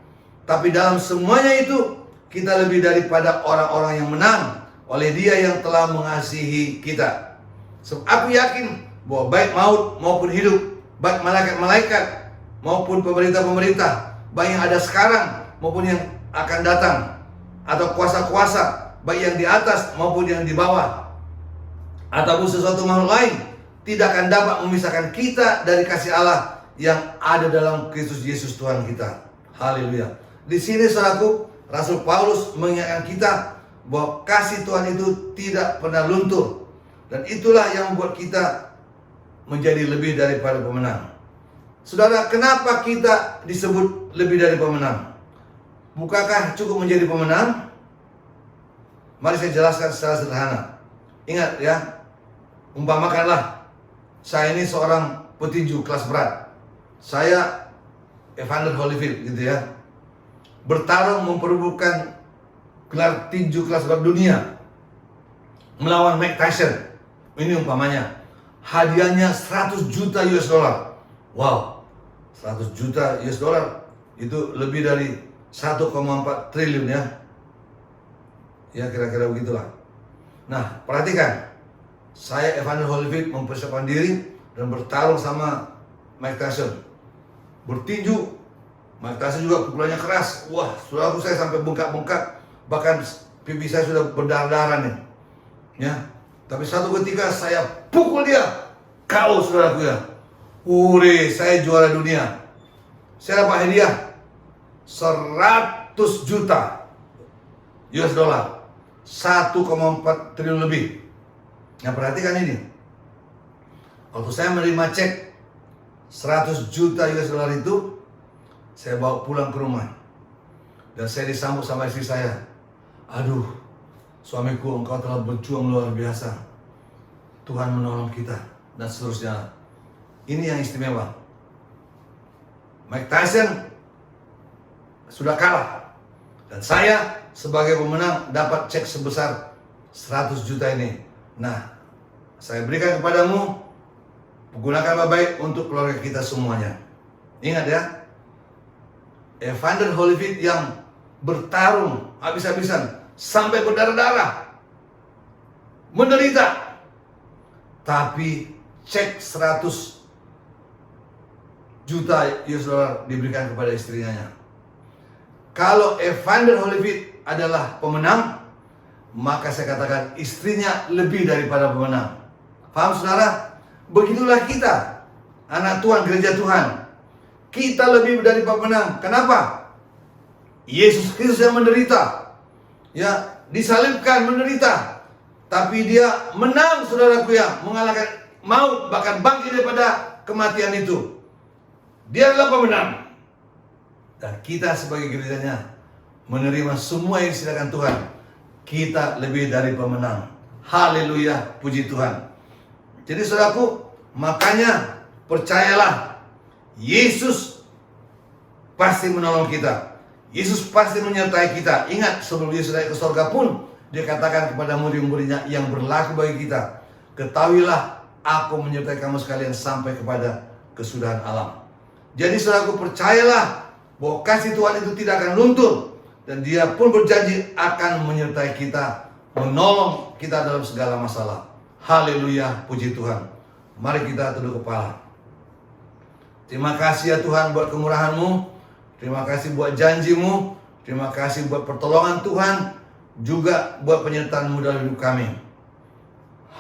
Tapi dalam semuanya itu, kita lebih daripada orang-orang yang menang oleh Dia yang telah mengasihi kita. Sebab aku yakin bahwa baik maut maupun hidup, baik malaikat-malaikat maupun pemerintah-pemerintah, baik yang ada sekarang maupun yang akan datang, atau kuasa-kuasa, baik yang di atas maupun yang di bawah, ataupun sesuatu makhluk lain, tidak akan dapat memisahkan kita dari kasih Allah yang ada dalam Kristus Yesus Tuhan kita. Haleluya. Di sini saudaraku, Rasul Paulus mengingatkan kita bahwa kasih Tuhan itu tidak pernah luntur, dan itulah yang membuat kita menjadi lebih daripada pemenang. Saudara, kenapa kita disebut lebih dari pemenang? Bukankah cukup menjadi pemenang? Mari saya jelaskan secara sederhana. Ingat ya, umpamakanlah saya ini seorang petinju kelas berat. Saya Evander Holyfield gitu ya, bertarung memperebutkan gelar tinju kelas berat dunia melawan Mike Tyson. Ini umpamanya hadiahnya 100 juta US dollar. Wow. 100 juta US dollar itu lebih dari 1,4 triliun ya. Ya kira-kira begitulah. Nah, perhatikan. Saya Evander Holyfield mempersiapkan diri dan bertarung sama Mike Tyson. Bertinju. Mike Tyson juga pukulannya keras. Wah, saudaraku, saya sampai bengkak-bengkak. Bahkan pipi saya sudah berdarah-darah nih. Ya. Tapi satu ketika saya pukul dia. KO, saudaraku ya. Hore, saya juara dunia. Saya dapat hadiah 100 juta US dollar. 1,4 triliun lebih. Nah, perhatikan ini. Waktu saya menerima cek 100 juta US dollar itu, saya bawa pulang ke rumah. Dan saya disambut sama istri saya. Aduh, suamiku, engkau telah berjuang luar biasa. Tuhan menolong kita. Dan seterusnya. Ini yang istimewa. Mike Tyson sudah kalah. Dan saya sebagai pemenang dapat cek sebesar 100 juta ini. Nah, saya berikan kepadamu, gunakan baik untuk keluarga kita semuanya. Ingat ya, Evander Holyfield yang bertarung habis-habisan sampai berdarah-darah, menderita, tapi cek 100 juta US dollar diberikan kepada istrinya. Kalau Evander Holyfield adalah pemenang, maka saya katakan istrinya lebih daripada pemenang. Paham saudara? Begitulah kita, anak Tuhan, gereja Tuhan. Kita lebih dari pemenang. Kenapa? Yesus Kristus yang menderita, ya, disalibkan, menderita, tapi dia menang, saudaraku, ya, mengalahkan maut, bahkan bangkit daripada kematian itu. Dia adalah pemenang. Dan kita sebagai gerejanya menerima semua yang disediakan Tuhan. Kita lebih dari pemenang. Haleluya, puji Tuhan. Jadi saudaraku, makanya percayalah, Yesus pasti menolong kita. Yesus pasti menyertai kita. Ingat, sebelum Yesus naik ke surga pun, dia katakan kepada murid-muridnya yang berlaku bagi kita, ketahuilah, aku menyertai kamu sekalian sampai kepada kesudahan alam. Jadi saudaraku, percayalah bahwa kasih Tuhan itu tidak akan luntur. Dan dia pun berjanji akan menyertai kita, menolong kita dalam segala masalah. Haleluya, puji Tuhan. Mari kita tunduk kepala. Terima kasih ya Tuhan buat kemurahan-Mu. Terima kasih buat janji-Mu. Terima kasih buat pertolongan Tuhan. Juga buat penyertaan-Mu dalam hidup kami.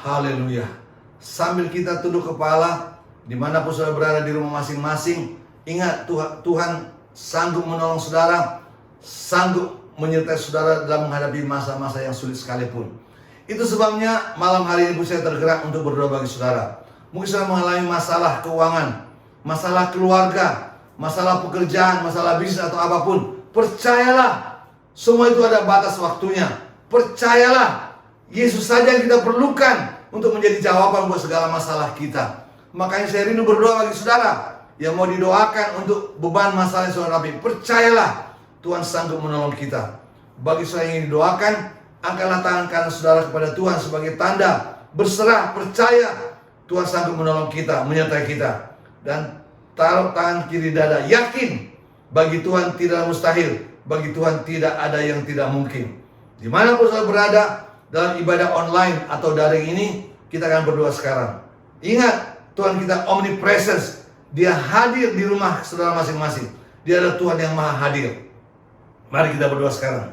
Haleluya. Sambil kita tunduk kepala, dimanapun saudara berada di rumah masing-masing, ingat Tuhan sanggup menolong saudara, sanggup menyertai saudara dalam menghadapi masa-masa yang sulit sekalipun. Itu sebabnya malam hari ini saya tergerak untuk berdoa bagi saudara. Mungkin saudara mengalami masalah keuangan, masalah keluarga, masalah pekerjaan, masalah bisnis atau apapun. Percayalah, semua itu ada batas waktunya. Percayalah, Yesus saja yang kita perlukan untuk menjadi jawaban buat segala masalah kita. Makanya saya rindu berdoa bagi saudara yang mau didoakan untuk beban masalah yang saudara hadapi. Percayalah, Tuhan sanggup menolong kita. Bagi saudara yang ingin didoakan, angkatlah tangan kanan saudara kepada Tuhan sebagai tanda berserah, percaya Tuhan sanggup menolong kita, menyertai kita. Dan taruh tangan kiri dada, yakin bagi Tuhan tidak mustahil, bagi Tuhan tidak ada yang tidak mungkin. Dimanapun saudara berada dalam ibadah online atau daring ini, kita akan berdoa sekarang. Ingat, Tuhan kita omnipresence. Dia hadir di rumah saudara masing-masing. Dia adalah Tuhan yang maha hadir. Mari kita berdoa sekarang.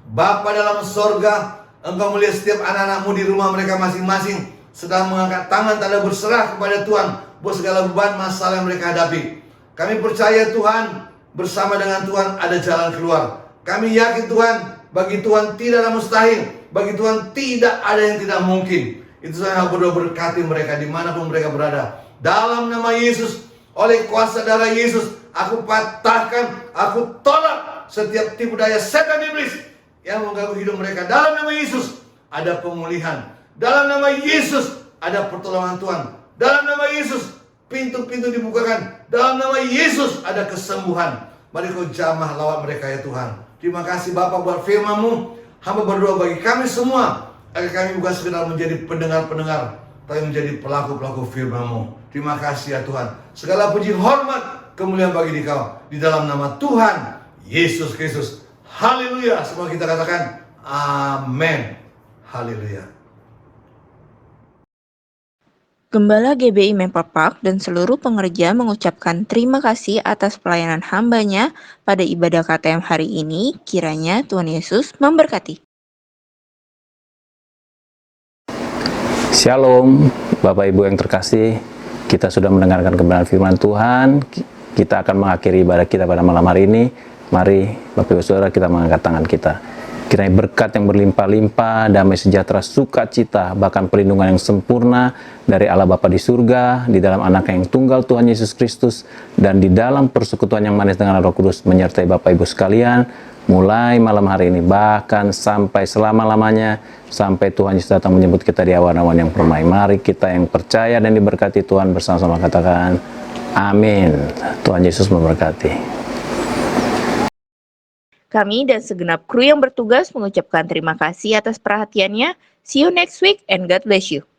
Bapa dalam sorga, Engkau melihat setiap anak-anak-Mu di rumah mereka masing-masing sedang mengangkat tangan tanda berserah kepada Tuhan buat segala beban masalah yang mereka hadapi. Kami percaya Tuhan, bersama dengan Tuhan ada jalan keluar. Kami yakin Tuhan, bagi Tuhan tidak ada mustahil, bagi Tuhan tidak ada yang tidak mungkin. Itu saya berdoa, berkati mereka dimanapun mereka berada. Dalam nama Yesus, oleh kuasa darah Yesus, aku patahkan, aku tolak setiap tipu daya setan iblis yang mengganggu hidup mereka. Dalam nama Yesus ada pemulihan. Dalam nama Yesus ada pertolongan Tuhan. Dalam nama Yesus pintu-pintu dibukakan. Dalam nama Yesus ada kesembuhan. Mari Kau jamah lawan mereka ya Tuhan. Terima kasih Bapa buat firman-Mu. Hamba berdoa bagi kami semua, agar kami bukan sekedar menjadi pendengar-pendengar, tapi menjadi pelaku-pelaku firman-Mu. Terima kasih ya Tuhan. Segala puji hormat kemuliaan bagi Dikau. Di dalam nama Tuhan Yesus Kristus. Haleluya. Semua kita katakan amin. Haleluya. Gembala GBI Memper Park dan seluruh pengerja mengucapkan terima kasih atas pelayanan hambanya pada ibadah KTM hari ini. Kiranya Tuhan Yesus memberkati. Shalom, Bapak Ibu yang terkasih. Kita sudah mendengarkan kebenaran firman Tuhan. Kita akan mengakhiri ibadah kita pada malam hari ini. Mari Bapak Ibu Saudara, kita mengangkat tangan kita. Kiranya berkat yang berlimpah-limpah, damai sejahtera, sukacita, bahkan perlindungan yang sempurna dari Allah Bapa di surga, di dalam anak yang tunggal Tuhan Yesus Kristus, dan di dalam persekutuan yang manis dengan Roh Kudus menyertai Bapak Ibu sekalian, mulai malam hari ini, bahkan sampai selama-lamanya, sampai Tuhan Yesus datang menjemput kita di awan-awan yang permai. Mari kita yang percaya dan diberkati Tuhan bersama-sama katakan, amin. Tuhan Yesus memberkati. Kami dan segenap kru yang bertugas mengucapkan terima kasih atas perhatiannya. See you next week and God bless you.